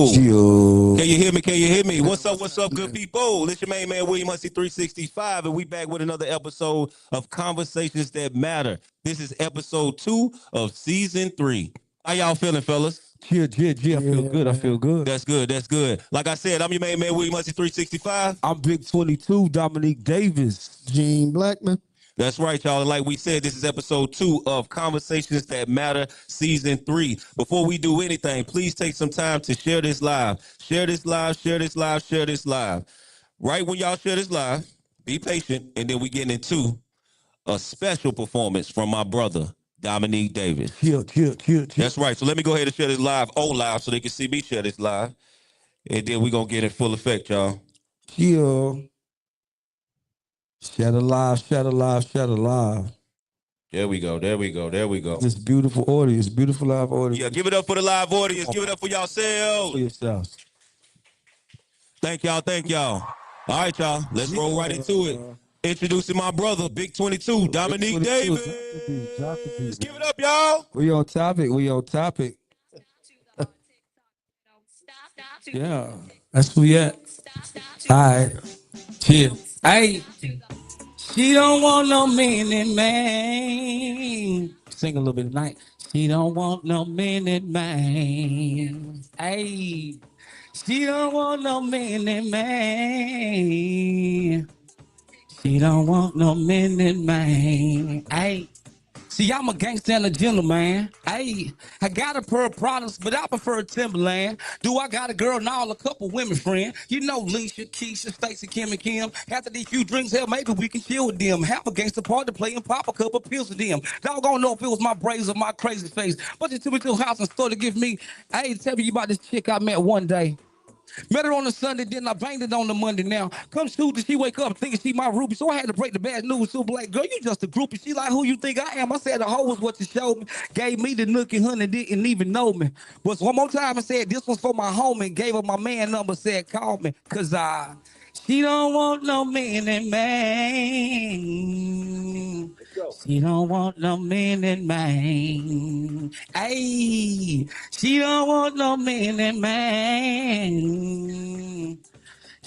yo. Yo. Can you hear me? Can you hear me? What's up, good people? It's your main man, William Hussey 365, and we back with another episode of Conversations That Matter. This is episode 2 of season 3. How y'all feeling, fellas? Yeah. I feel good. I feel good. That's good. That's good. Like I said, I'm your main man, William Hussey 365. I'm Big 22, Dominique Davis. Gene Blackman. That's right, y'all. And like we said, this is episode 2 of Conversations That Matter, season 3. Before we do anything, please take some time to share this live. Share this live, share this live, share this live. Right when y'all share this live, be patient, and then we get into a special performance from my brother, Dominique Davis. Chill. That's right. So let me go ahead and share this live, live, so they can see me share this live. And then we're going to get in full effect, y'all. Chill. Shadow live. There we go. This beautiful audience, beautiful live audience. Yeah, give it up for the live audience. Give it up for yourselves. For yourselves. Thank y'all. All right, y'all. Let's roll right into it. Introducing my brother, Big 22, Dominique Davis. Give it up, y'all. We on topic. Yeah. That's who we at. All right. Chill. Hey. She don't want no minute man. Sing a little bit tonight. She don't want no minute man. Hey. She don't want no minute man. She don't want no minute man. Hey. See, I'm a gangster and a gentleman. Hey, I got a pair of products, but I prefer Timberland. Do I got a girl now, a couple women friend? You know, Leisha, Keisha, Stacy, Kim, and Kim. After these few drinks, hell, maybe we can chill with them. Have a gangster party, play and pop a couple pills with them. Doggone know if it was my braids or my crazy face. But they took me to a house and started to give me, hey, tell me about this chick I met one day. Met her on a Sunday, then I banged it on the Monday. Now, come Tuesday, she wake up thinking she my Ruby. So I had to break the bad news. So like, girl, you just a groupie. She like, who you think I am? I said, the hoe was what you showed me. Gave me the nookie, honey, didn't even know me. But one more time, I said, this was for my homie. Gave her my man number, said, call me. Cause she don't want no minute man. She don't want no minute man. Hey, she don't want no minute man.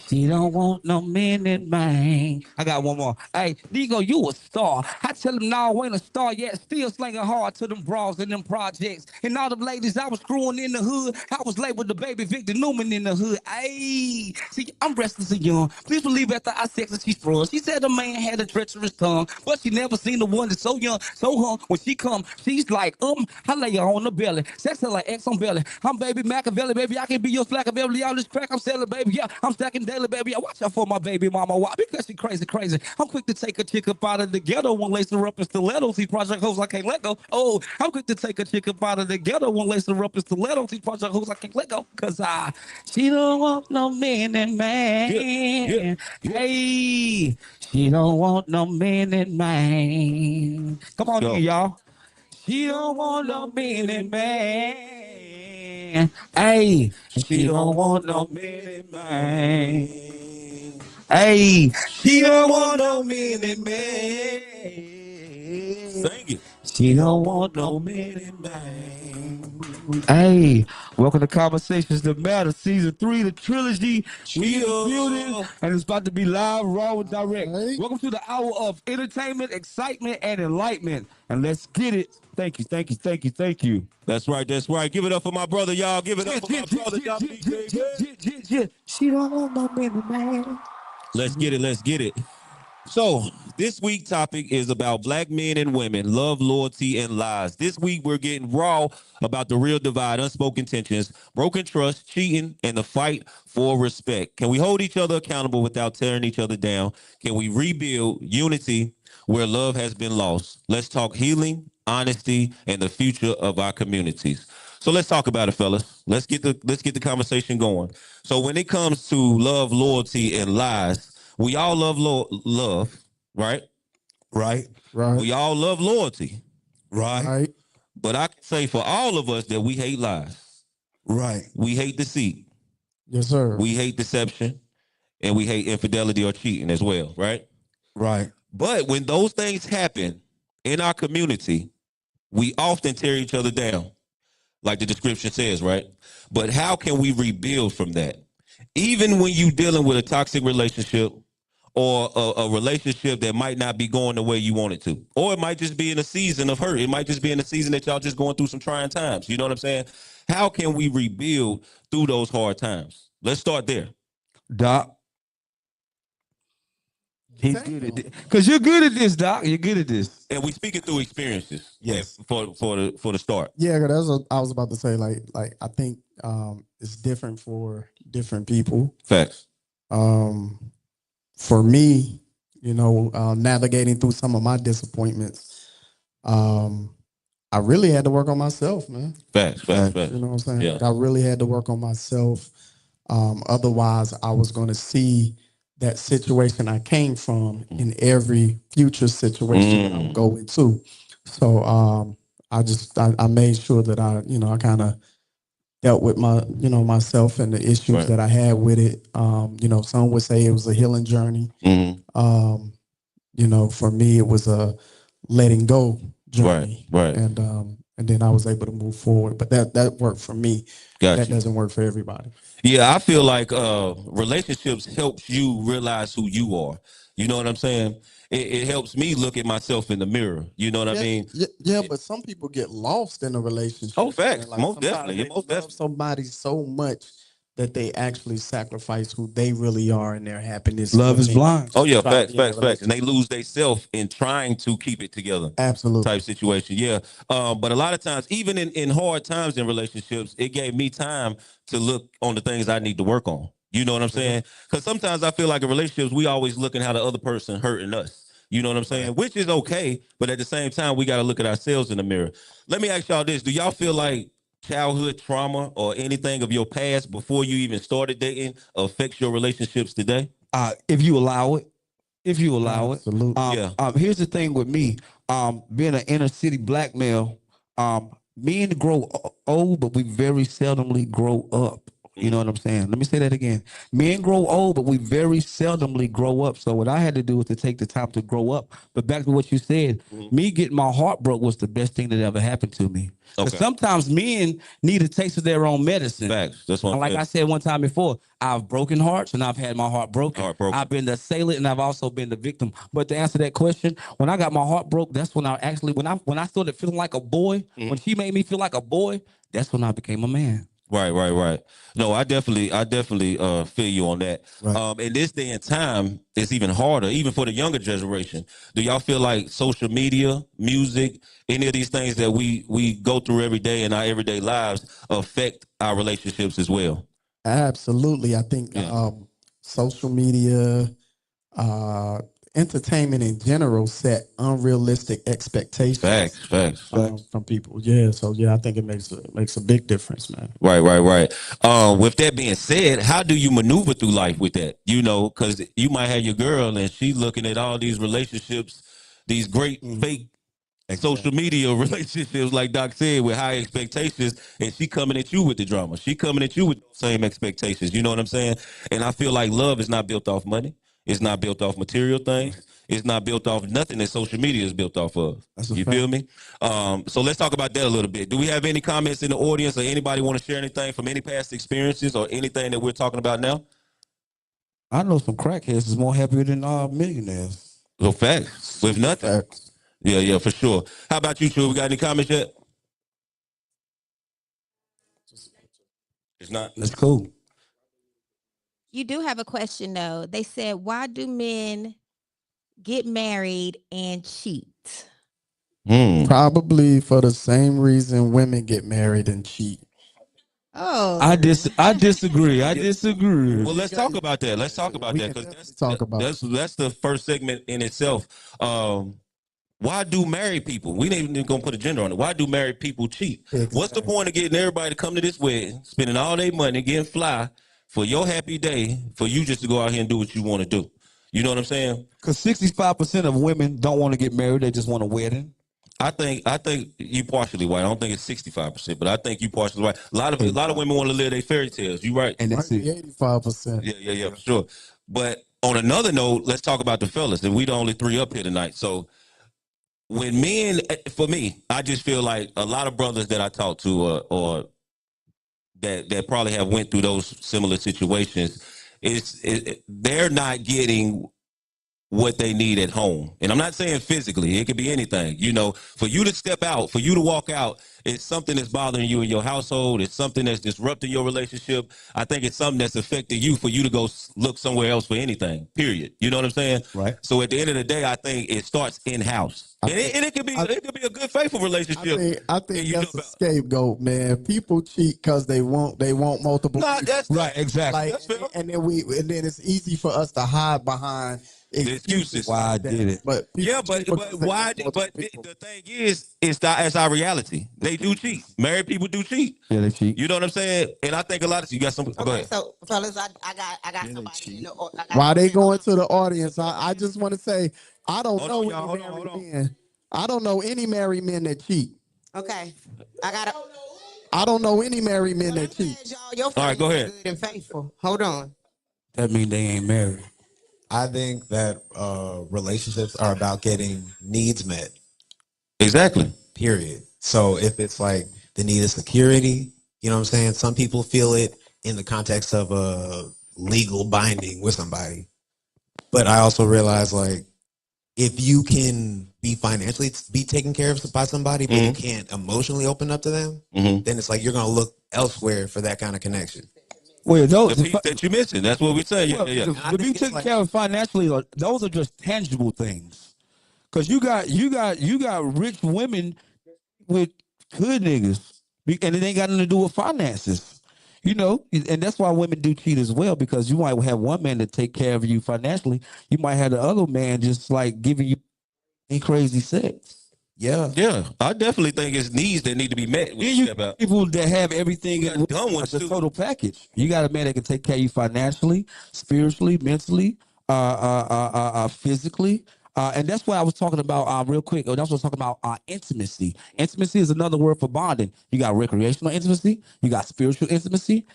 She don't want no minute man. I got one more. Hey, Nigo, you a star. I tell him now I ain't a star yet. Still slinging hard to them bras and them projects. And all them ladies I was screwing in the hood. I was labeled the baby Victor Newman in the hood. Hey, see, I'm restless and young. Please believe after I sex her, she's sprung. She said the man had a treacherous tongue, but she never seen the one that's so young, so hung. When she come, she's like, I lay her on the belly. Sex her like X on belly. I'm baby Machiavelli, baby. I can be your Flaccavelli. All this crack I'm selling, baby. Yeah, I'm stacking daily, baby. Yeah, watch out for my baby mama. Why? Because she crazy. I'm quick to take a chick up out of the ghetto, one lace her up in stilettos. These project hoes I can't let go. Oh, I'm quick to take a chick up out of the ghetto, one lace her up in stilettos. These project hoes I can't let go. Cause she don't want no minute man. Hey, she don't want no minute man. Come on in, y'all. She don't want no minute man. Hey, she don't want no minute man. Hey, she don't want no minute man. Sing it. She don't want no minute man. Hey, welcome to Conversations That Matter, season 3, the trilogy. We in the building, and it's about to be live, raw, and direct. Hey. Welcome to the hour of entertainment, excitement, and enlightenment. And let's get it. Thank you. That's right. Give it up for my brother, y'all. Give it up for my brother, Dominique Davis. She don't want no minute man. Let's get it. So, this week's topic is about black men and women, love, loyalty, and lies. This week, we're getting raw about the real divide, unspoken tensions, broken trust, cheating, and the fight for respect. Can we hold each other accountable without tearing each other down? Can we rebuild unity where love has been lost? Let's talk healing, honesty, and the future of our communities. So let's talk about it, fellas. Let's get the conversation going. So when it comes to love, loyalty, and lies, we all love love, right? Right. We all love loyalty, Right. but I can say for all of us that we hate lies. Right. We hate deceit. Yes, sir. We hate deception, and we hate infidelity or cheating as well, right? Right. But when those things happen in our community, we often tear each other down. like the description says, right? But how can we rebuild from that? Even when you dealing with a toxic relationship or a relationship that might not be going the way you want it to, or it might just be in a season of hurt. It might just be in a season that y'all just going through some trying times. You know what I'm saying? How can we rebuild through those hard times? Let's start there. Doc, he's good at this. Because you're good at this, Doc. You're good at this. And we speaking through experiences. Yes. For the start. Yeah, 'cause that's what I was about to say. Like I think it's different for different people. Facts. For me, navigating through some of my disappointments, I really had to work on myself, man. Facts. You know what I'm saying? Yeah. Like, I really had to work on myself. Otherwise, I was going to see that situation I came from in every future situation that I would go into. So I made sure that I kind of dealt with myself and the issues Right. that I had with it. Some would say it was a healing journey. For me, it was a letting go journey. Right. And then I was able to move forward. But that worked for me. Gotcha. That doesn't work for everybody. Yeah, I feel like relationships helps you realize who you are. You know what I'm saying? It helps me look at myself in the mirror. You know what I mean? Yeah, but some people get lost in a relationship. Oh, facts. Like, Most sometimes definitely. they Most love definitely. somebody so much that they actually sacrifice who they really are and their happiness. Love is blind. Oh yeah, Try to facts. be in a And they lose themselves in trying to keep it together. Absolutely. Type situation. Yeah. But a lot of times, even in hard times in relationships, it gave me time to look on the things I need to work on. You know what I'm saying? Because sometimes I feel like in relationships, we always looking how the other person hurting us. You know what I'm saying? Which is okay, but at the same time, we got to look at ourselves in the mirror. Let me ask y'all this: do y'all feel like childhood trauma or anything of your past before you even started dating affects your relationships today? If you allow it. If you allow Absolutely. it. Yeah. Here's the thing with me. Being an inner city black male, men grow old, but we very seldomly grow up. You know what I'm saying? Let me say that again. Men grow old, but we very seldomly grow up. So what I had to do was to take the time to grow up. But back to what you said, me getting my heart broke was the best thing that ever happened to me. Because sometimes men need a taste of their own medicine. Facts. That's what I'm Like saying. I said one time before, I've broken hearts and I've had my heart broken. I've been the assailant and I've also been the victim. But to answer that question, when I got my heart broke, that's when I actually when I started feeling like a boy. When she made me feel like a boy, that's when I became a man. Right. No, I definitely feel you on that. In this day and time, it's even harder, even for the younger generation. Do y'all feel like social media, music, any of these things that we go through every day in our everyday lives affect our relationships as well? Absolutely. I think social media, entertainment in general set unrealistic expectations Facts. from people. Yeah. So yeah, I think it makes a big difference, man. Right. With that being said, how do you maneuver through life with that? You know, because you might have your girl and she looking at all these relationships, these great fake social media relationships, like Doc said, with high expectations, and she coming at you with the drama. She coming at you with those same expectations. You know what I'm saying? And I feel like love is not built off money. It's not built off material things. It's not built off nothing that social media is built off of. You feel me? So let's talk about that a little bit. Do we have any comments in the audience, or anybody want to share anything from any past experiences or anything that we're talking about now? I know some crackheads is more happier than millionaires. So facts with nothing. Facts. Yeah, for sure. How about you, True? We got any comments yet? It's not. That's cool. You do have a question though. They said, why do men get married and cheat? Probably for the same reason women get married and cheat. Oh, I disagree. I disagree. Well, let's talk about that. Let's talk about We that can because talk about that's the first segment in itself. Why do married people? We ain't even gonna put a gender on it. Why do married people cheat? What's the point of getting everybody to come to this wedding, spending all their money, getting fly for your happy day, for you just to go out here and do what you want to do? You know what I'm saying? Because 65% of women don't want to get married; they just want a wedding. I think you partially right. I don't think it's 65%, but I think you partially right. A lot of women want to live their fairy tales. You right. And that's it. 85%. Yeah, for sure. But on another note, let's talk about the fellas. And we the only three up here tonight. So when men, for me, I just feel like a lot of brothers that I talk to, or that probably have went through those similar situations, they're not getting what they need at home. And I'm not saying physically, it could be anything. You know, for you to step out, for you to walk out, it's something that's bothering you in your household. It's something that's disrupting your relationship. I think it's something that's affecting you for you to go look somewhere else for anything, period. You know what I'm saying? Right. So at the end of the day, I think it starts in-house. And it could be a good, faithful relationship. I And think you know that's a about scapegoat, man. People cheat because they want multiple nah, people. Right, exactly. Like, That's fair. and then it's easy for us to hide behind The excuses. excuses Why I like did that. it. But people Yeah, cheat but because they why? want multiple But people. the thing is, it's our reality. They do cheat. Married people do cheat. Yeah, they cheat. You know what I'm saying? And I think a lot of you got some. Go Okay, ahead. so fellas, I got somebody in the I got Why they somebody- hold going on. to the audience? I just want to say I don't Hold know on, any y'all. Hold married on. men. I don't know any married men that cheat. Okay, I got I don't know any married men I'm that cheat. glad y'all your All right, go friends ahead. are good and faithful. Hold on. That mean they ain't married. I think that relationships are about getting needs met, Exactly. period. So if it's like the need of security, you know what I'm saying? Some people feel it in the context of a legal binding with somebody. But I also realize like if you can be financially be taken care of by somebody, but you can't emotionally open up to them, then it's like you're gonna look elsewhere for that kind of connection. Well, The those piece that you're missing. That's what we say. Yeah, well, yeah, yeah. to be taken care of financially, those are just tangible things. Cause you got rich women with good niggas, and it ain't got nothing to do with finances. You know, and that's why women do cheat as well, because you might have one man to take care of you financially. You might have the other man just like giving you crazy sex. Yeah. Yeah, I definitely think it's needs that need to be met when Then you you step out. people that have everything You in got dumb ones, the too. total package. You got a man that can take care of you financially, spiritually, mentally, physically. And that's what I was talking about real quick. That's what I was talking about intimacy. Intimacy is another word for bonding. You got recreational intimacy, you got spiritual intimacy,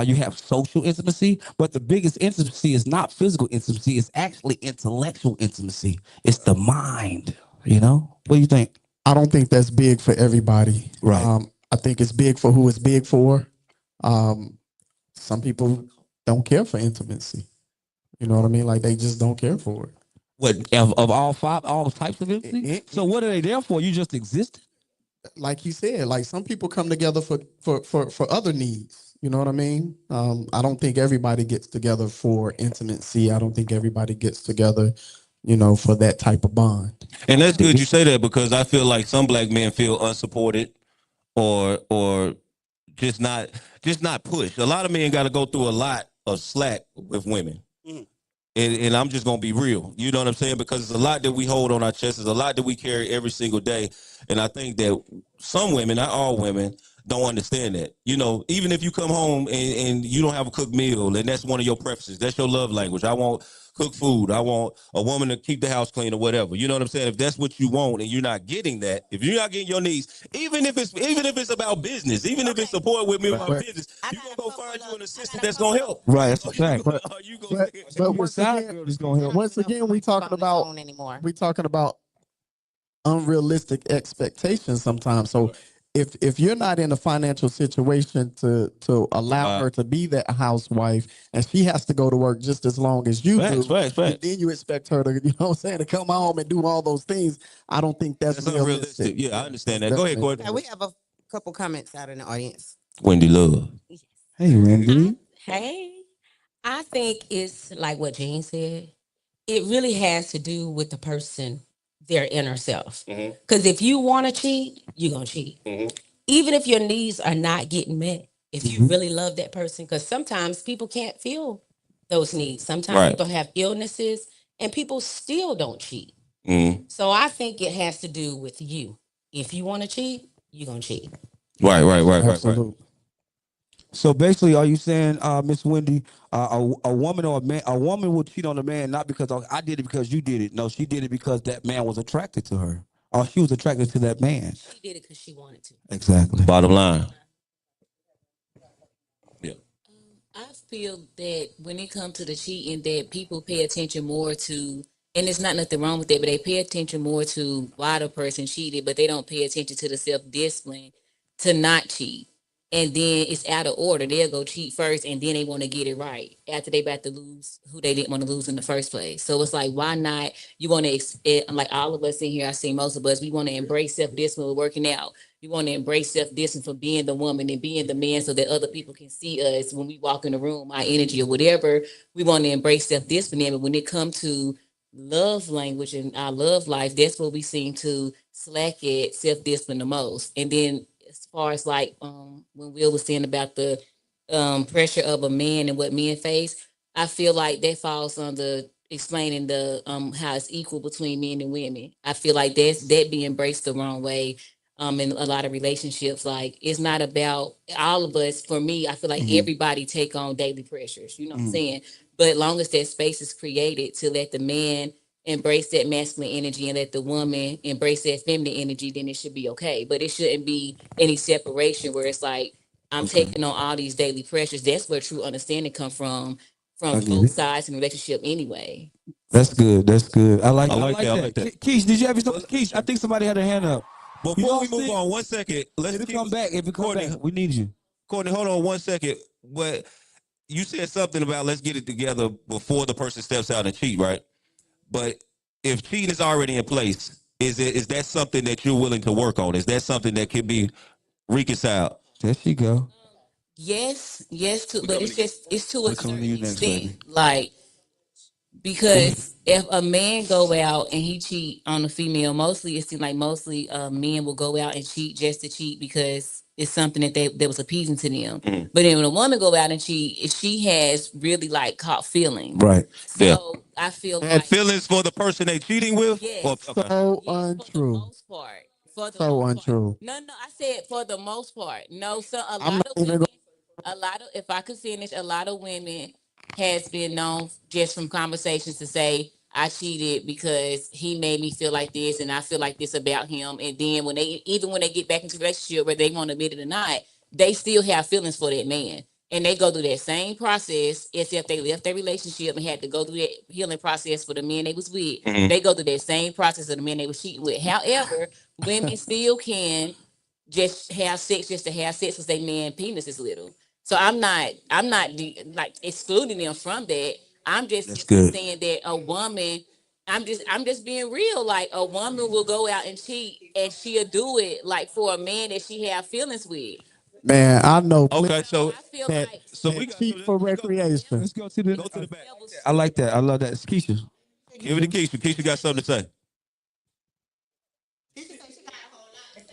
you have social intimacy. But the biggest intimacy is not physical intimacy, it's actually intellectual intimacy. It's the mind. You know? What do you think? I don't think that's big for everybody. Right. I think it's big for who it's big for. Um, some people don't care for intimacy. You know what I mean? Like they just don't care for it. What of all types of intimacy? So what are they there for? You just exist? Like you said, like some people come together for other needs. You know what I mean? I don't think everybody gets together for intimacy. I don't think everybody gets together, for that type of bond. And that's good you say that, because I feel like some black men feel unsupported, or just not pushed. A lot of men got to go through a lot of slack with women. And I'm just gonna be real. You know what I'm saying? Because it's a lot that we hold on our chests. It's a lot that we carry every single day. And I think that some women, not all women, don't understand that. You know, even if you come home and you don't have a cooked meal, and that's one of your preferences, that's your love language. I want cooked food. I want a woman to keep the house clean or whatever. You know what I'm saying? If that's what you want and you're not getting that, if you're not getting your needs, even if it's about business, even if it's support with me about business, you gonna go find you an assistant that's gonna help. Right, that's a fact. Are you gonna But Your side girl is gonna help. once again, we talking about unrealistic expectations sometimes. So if you're not in a financial situation to allow her to be that housewife, and she has to go to work just as long as you do, Facts. and then you expect her to, to come home and do all those things, I don't think that's That's realistic. unrealistic. Yeah, I understand that. Go ahead, Courtney. Okay, we have a couple comments out in the audience. Wendy Love. Hey, Randy. Hey, I think it's like what Jean said. It really has to do with the person, their inner self. Because if you want to cheat, you're going to cheat. Even if your needs are not getting met, if you really love that person, because sometimes people can't feel those needs. Sometimes Right. people have illnesses and people still don't cheat. Mhm. So I think it has to do with you. If you want to cheat, you're going to cheat. Right. Absolutely. So basically, are you saying, Miss Wendy, a woman or a woman will cheat on a man not because I did it because you did it. No, she did it because that man was attracted to her, or she was attracted to that man. She did it because she wanted to. Exactly. Bottom line. Yeah. I feel that when it comes to the cheating, that people pay attention more to And there's not nothing wrong with that, but they pay attention more to why the person cheated, but they don't pay attention to the self-discipline to not cheat. And then it's out of order. They'll go cheat first and then they want to get it right after they about to lose who they didn't want to lose in the first place. So it's like, why not? You want to, like all of us in here, I see most of us, we want to embrace self-discipline with working out. We want to embrace self-discipline for being the woman and being the man so that other people can see us when we walk in the room, our energy or whatever. We want to embrace self-discipline. But when it comes to love language and our love life, that's where we seem to slack at self-discipline the most. And then as far as like when Will was saying about the pressure of a man and what men face, I feel like that falls under explaining the how it's equal between men and women. I feel like that being embraced the wrong way in a lot of relationships. Like it's not about all of us. For me, I feel like everybody take on daily pressures. You know what I'm saying? But long as that space is created to let the man embrace that masculine energy and let the woman embrace that feminine energy, then it should be okay. But it shouldn't be any separation where it's like I'm taking on all these daily pressures. That's where true understanding come from I get both it. sides in a relationship anyway. That's good. That's good. I like. I I like like that. I that. like that. Keish, did you have something? Keish, I think somebody had a hand up. You Before know we move what? on, 1 second. Let's If it keep come back, Courtney. we need you. Courtney, hold on 1 second. But you said something about let's get it together before the person steps out and cheat, right? But if cheating is already in place, is that something that you're willing to work on? Is that something that can be reconciled? There she go. Yes, but it's to a We're coming to certain you next, extent. baby. Like because if a man go out and he cheat on a female, mostly it seems like mostly men will go out and cheat just to cheat because it's something that was appeasing to them. But then when a woman go out and cheat, if she has really like caught feelings. Right. Yeah. So I feel Had like feelings for the person they cheating with? yes, Okay. So yes, for the untrue. most part. For the So most part. untrue. No, I said for the most part. No, so a I'm lot not of even women, going. a lot of if I could finish, a lot of women has been known just from conversations to say I cheated because he made me feel like this and I feel like this about him. And then when they even when they get back into a relationship whether they want to admit it or not, they still have feelings for that man. And they go through that same process as if they left their relationship and had to go through that healing process for the men they was with. Mhm. They go through that same process of the men they was cheating with. However, women still can just have sex just to have sex because they man penis is little. So I'm not like excluding them from that. I'm just That's simply good. saying that a woman, I'm just being real. Like a woman will go out and cheat and she'll do it like for a man that she have feelings with. Man, I know plenty Okay, So so I feel that like so we that got so cheat for let's go to the recreation. Let's go to the. go to the back. I like that. I love that. It's Keisha. Give it to Keisha. Keisha got something to say.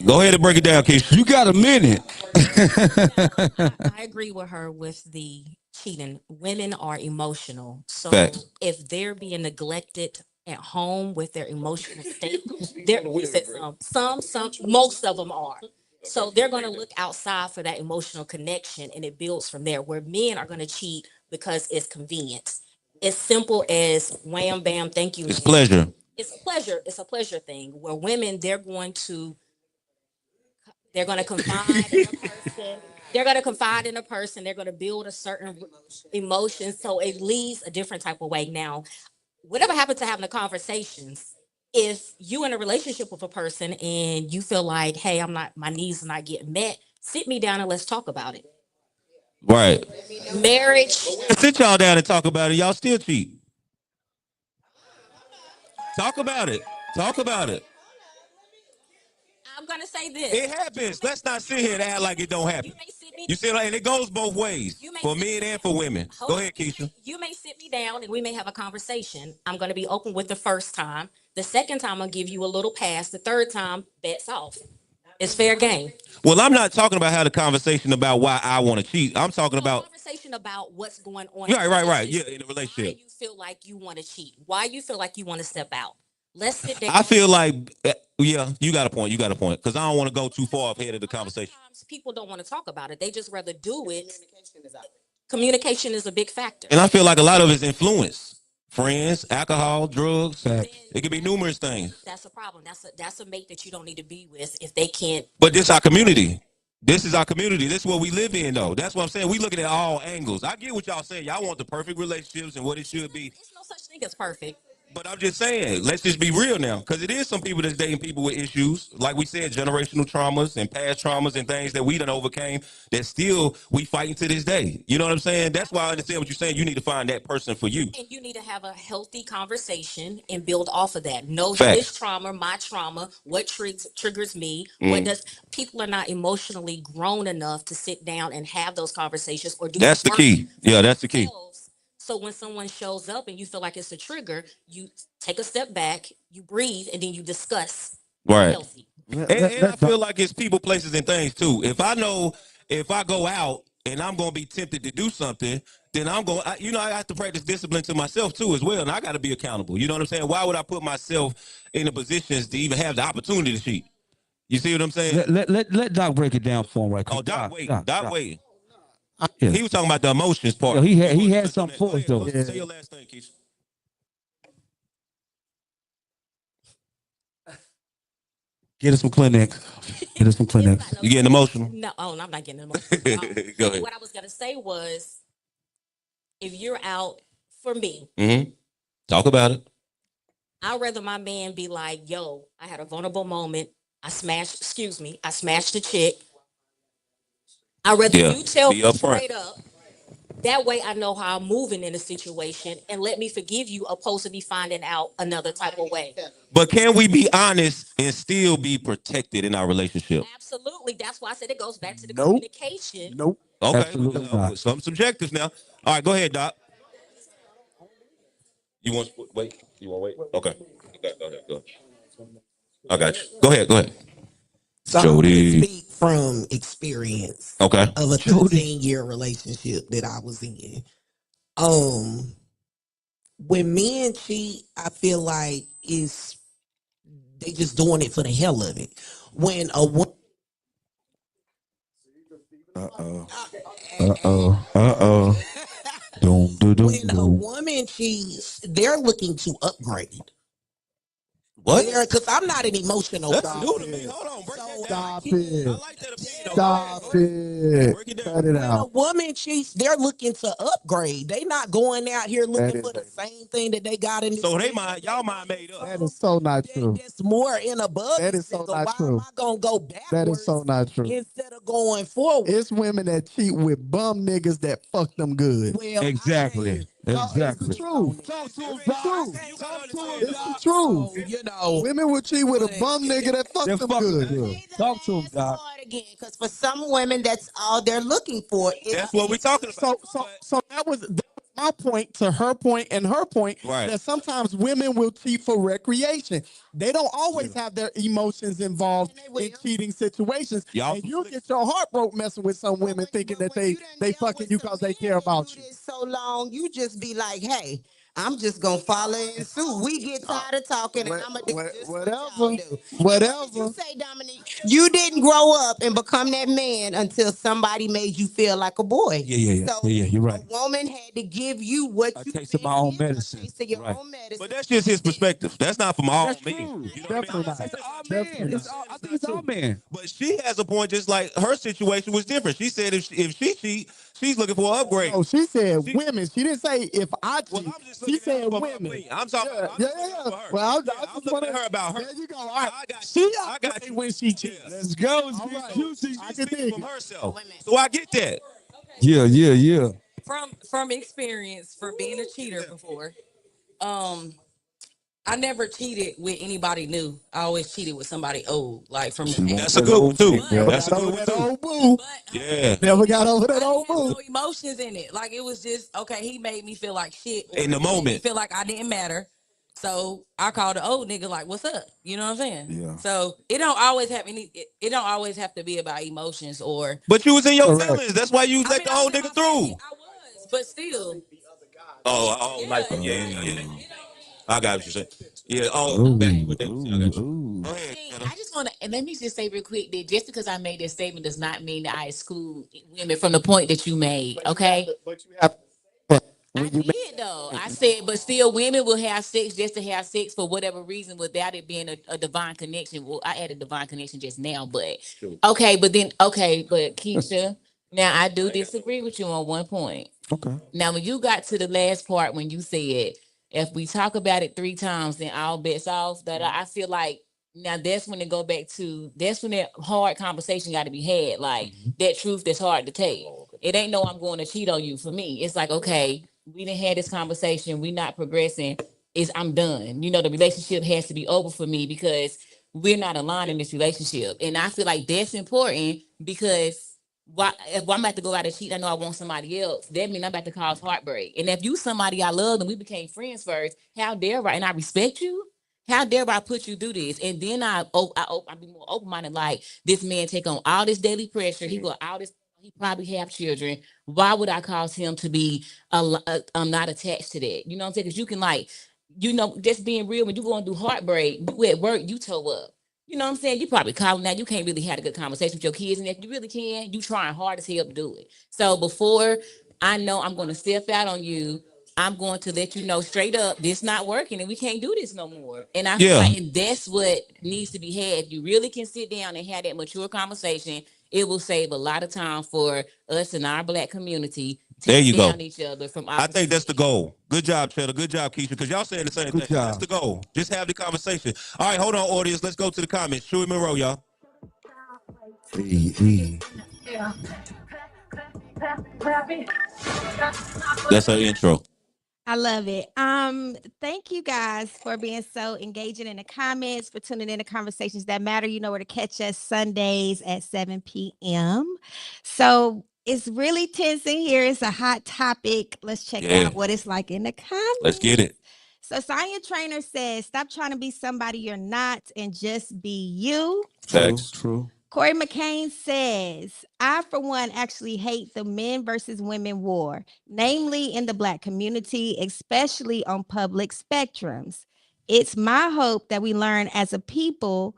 Go ahead and break it down, Keisha. You got a minute. I agree with her with the cheating. Women are emotional. So Facts. if they're being neglected at home with their emotional state, they're you said some, most of them are. So they're going to look outside for that emotional connection and it builds from there. Where men are going to cheat because it's convenient. It's simple as wham bam, thank you. It's Next. pleasure. It's a pleasure. It's a pleasure thing. Where women, they're going to confide in a person. They're going to confide in a person. They're going to build a certain emotion. So it leads a different type of way. Now, whatever happened to having the conversations, if you in a relationship with a person and you feel like, hey, my needs are not getting met, sit me down and let's talk about it. Right. Marriage, Sit y'all down and talk about it. Y'all still cheat. Talk about it. Talk about it. I'm going to say this. It happens. Let's not sit here and act like it don't You happen. may sit me You see, like, and it goes both ways You may for sit men me and for women. hold Go on. ahead, Keisha. You may sit me down and we may have a conversation. I'm going to be open with the first time. The second time, I'll give you a little pass. The third time, bets off. It's fair game. Well, I'm not talking about how the conversation about why I want to cheat. I'm talking No about conversation about what's going on. right. Yeah, in a Why relationship. you feel like you want to cheat? Why you feel like you want to step out? Let's sit down. I feel like, yeah, you got a point. You got a point. Because I don't want to go too far ahead of the A lot conversation. times people don't want to talk about it. They just rather do it. Communication is a big factor. And I feel like a lot of it's influence. Friends, alcohol, drugs. Facts. It could be numerous things. That's a problem. That's a mate that you don't need to be with if they can't. But this our community. This is our community. This is what we live in, though. That's what I'm saying. We looking at all angles. I get what y'all saying. Y'all want the perfect relationships and what it should be. There's no such thing as perfect. But I'm just saying, let's just be real now, because it is some people that's dating people with issues, like we said, generational traumas and past traumas and things that we done overcame that still we fighting to this day. You know what I'm saying? That's why I understand what you're saying. You need to find that person for you. And you need to have a healthy conversation and build off of that. Know his Facts. trauma, my trauma, what triggers me, what Mm. does people are not emotionally grown enough to sit down and have those conversations or do the That's the work key. Yeah, for that's the key. themselves. So when someone shows up and you feel like it's a trigger, you take a step back, you breathe, and then you discuss Right. healthy. And I feel like it's people, places, and things too. If I know if I go out and I'm gonna be tempted to do something, then I'm going. I have to practice discipline to myself too as well, and I got to be accountable. You know what I'm saying? Why would I put myself in the positions to even have the opportunity to cheat? You see what I'm saying? Let Doc break it down for him right quick. Oh, Doc, wait, Doc, Doc, Doc. wait. Yeah. He was talking about the emotions Yeah, part. he We had wanted to touch on something that. Go for us ahead, though. go Yeah. say your last thing, Keisha. Get us some clinics. Get us some It's not clinics. no You getting emotional? No, oh, I'm not getting emotional. Go ahead. What I was gonna say was, if you're out for me, Mm-hmm. Talk about it. I'd rather my man be like, yo, I had a vulnerable moment. I smashed the chick. I'd rather Yeah. you tell Be me upfront. straight up. That way I know how I'm moving in a situation and let me forgive you opposed to me finding out another type of way. But can we be honest and still be protected in our relationship? Absolutely. That's why I said it goes back to the Nope. communication. Nope. Okay, Absolutely not. some subjectives now. All right, go ahead, Doc. You want wait? You want wait? Okay. Go ahead. Go ahead. I got you. Go ahead. Go ahead. So I'm gonna Jody. speak from experience Okay. of a Jody. 13-year relationship that I was in. Um, when men cheat, I feel like it's they just doing it for the hell of it. When a woman, Uh-oh. Uh-oh. Doom, doom, doom, when a doom. woman cheats, they're looking to upgrade. What? Because I'm not an emotional That's person. new to me. Hold on. Break So that down. Stop I it. like that opinion. Though. Stop Go ahead. it. Break it down. Cut it when a out. woman cheats, they're looking to upgrade. They not going out here That looking is for the same thing that they got in this. So they man. mind y'all mind made up. that is so not true. That's more and above. That this is so nigga. not Why true. am I gonna go That backwards is so not true. instead of going forward? It's women that cheat with bum niggas that fuck them good. Well, Exactly. No, it's the Exactly. truth. Talk to him, It's Doc. True. You gotta Talk to understand, him, It's the Doc. truth. so, you know, Women will cheat with a but- bum nigga that fuck Then them fuck him good. good. Say the Talk to him, last Doc. part again, because for some women, that's all they're looking for. that's what we talking about. So that was my point to her point and her point Right. that sometimes women will cheat for recreation. They don't always have their emotions involved And they will. in cheating situations. Y'all And some you'll slick- get your heart broke messing with some women thinking that they fucking you because they care about you. So long, you just be like, hey, I'm just gonna follow in suit. We get tired of talking, and I'm gonna do just what y'all Whatever. do. And what did Whatever. you say, Dominique? You didn't grow up and become that man until somebody made you feel like a boy. Yeah. So Yeah, you're right. a woman had to give you what A you taste of my own medicine. A taste of your Right. own medicine. But that's just his perspective. That's not from all That's me. true. You know what I mean? Definitely I'm not. saying It's all Definitely men. not. I think it's all men. But she has a point, just like her situation was different. She said if she cheat, she's looking for an upgrade. No, she said She- women. She didn't say if I cheat. Well, I'm just She looking at her said from her women. opinion. I'm talking. Yeah, I'm just looking yeah. for her. Well, I I'm just looking want at her about her. There you go. All right. I got She you. I got upgrade you. when she cheats. Yeah. Let's go. All right. Juicy. I She's can speaking dig from it. herself, so I get that. Yeah. From experience from being a cheater before, um I never cheated with anybody new. I always cheated with somebody old, like from the That's a good one too. But- That's a good one That too. old boo. Yeah. Never got over that I old didn't have boo. no emotions in it. Like it was just okay. He made me feel like shit, or In the he made me moment. feel like I didn't matter. So I called the old nigga like, "What's up?" You know what I'm saying? Yeah. So it don't always have any. It don't always have to be about emotions or. But you was in your Correct. feelings. That's why you let the I was old in nigga my through. feelings. I was, but still, Oh, like yeah. yeah. I got what you saying. Yeah. Oh, Ooh, back with that. I got you. ooh. Go ahead. I just want to, and let me just say real quick that just because I made that statement does not mean that I exclude women from the point that you made. Okay. But you have. I When you did though. I said, but still, women will have sex just to have sex for whatever reason without it being a divine connection. Well, I added divine connection just now, but okay. But then, okay, but Keisha, now I do disagree with you on one point. Okay. Now, when you got to the last part when you said If we talk about it 3 times, then all bets off. That I feel like now that's when it go back to that's when that hard conversation got to be had. Like that truth that's hard to take. It ain't no I'm going to cheat on you for me. It's like okay, we didn't have this conversation. We not progressing. Is I'm done. You know the relationship has to be over for me because we're not aligned in this relationship, and I feel like that's important because why if I'm about to go out and cheat, I know I want somebody else. That means I'm about to cause heartbreak. And if you somebody I love and we became friends first, how dare I? And I respect you. How dare I put you through this? And then I be more open minded. Like this man take on all this daily pressure. He go all this. He probably have children. Why would I cause him to be not attached to that? You know what I'm saying? Because you can like, just being real. When you going through heartbreak, you at work, you toe up. You know what I'm saying? You probably calling that. You can't really have a good conversation with your kids. And if you really can, you trying hard as hell to do it. So before I know I'm going to step out on you, I'm going to let you know straight up, this not working and we can't do this no more. And I feel Yeah. like and that's what needs to be had. If you really can sit down and have that mature conversation, it will save a lot of time for us in our Black community There tearing you go. down each other from I think that's the opportunity. goal. Good job, Cheddar. Good job, Keisha, because y'all saying the same Good thing. That's job. the goal. Just have the conversation. All right, hold on, audience. Let's go to the comments. Shui Monroe, y'all. Hey. That's our intro. I love it. Thank you guys for being so engaging in the comments, for tuning in to Conversations That Matter. You know where to catch us Sundays at 7 p.m. So it's really tense in here. It's a hot topic. Let's check Yeah. out what it's like in the Let's comments. get it. So Sonya Trainer says, stop trying to be somebody you're not and just be you. Facts. True. Corey McCain says, I, for one, actually hate the men versus women war, namely in the Black community, especially on public spectrums. It's my hope that we learn as people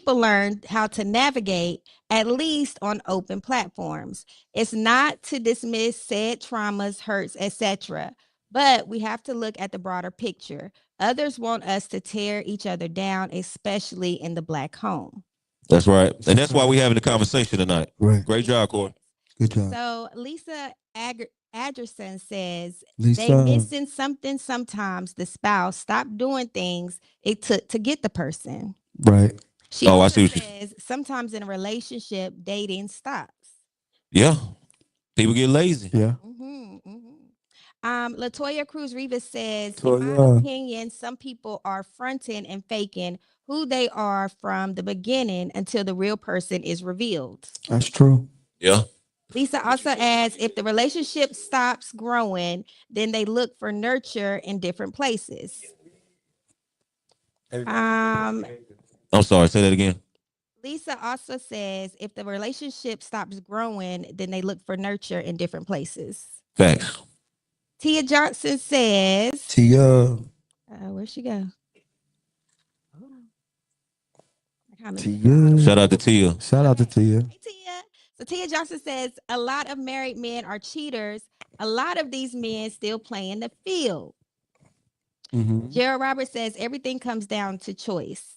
learn how to navigate, at least on open platforms. It's not to dismiss said traumas, hurts, etc., but we have to look at the broader picture. Others want us to tear each other down, especially in the Black home. That's right. And that's why we having the conversation tonight. Right. Great job, Corey. Good job. So Lisa Adderson says Lisa. they missing something sometimes. The spouse stop doing things it took to get the person. Right. She Oh, I also see what you. says sometimes in a relationship, dating stops. Yeah. People get lazy. Yeah. Latoya Cruz Rivas says, in my Toya. opinion, some people are fronting and faking who they are from the beginning until the real person is revealed. That's true. Yeah. Lisa also adds, if the relationship stops growing, then they look for nurture in different places. Um, I'm sorry. Say that again. Lisa also says, if the relationship stops growing, then they look for nurture in different places. Facts. Tia Johnson says, Tia. where'd she go? Tia. Shout out to Tia. Shout out to Tia. Hey, Tia. So Tia Johnson says, a lot of married men are cheaters. A lot of these men still play in the field. Gerald Roberts says, everything comes down to choice.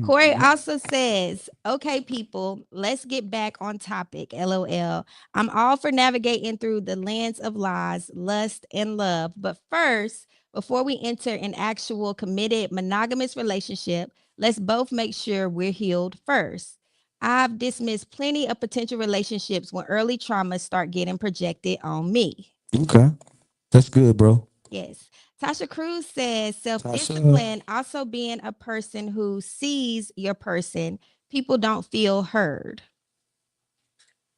Corey also says, okay, people, let's get back on topic. LOL. I'm all for navigating through the lens of lies, lust, and love. But first, before we enter an actual committed monogamous relationship, let's both make sure we're healed first. I've dismissed plenty of potential relationships when early traumas start getting projected on me. Okay. That's good, bro. Yes. Tasha Cruz says self-discipline, also being a person who sees your person. People don't feel heard.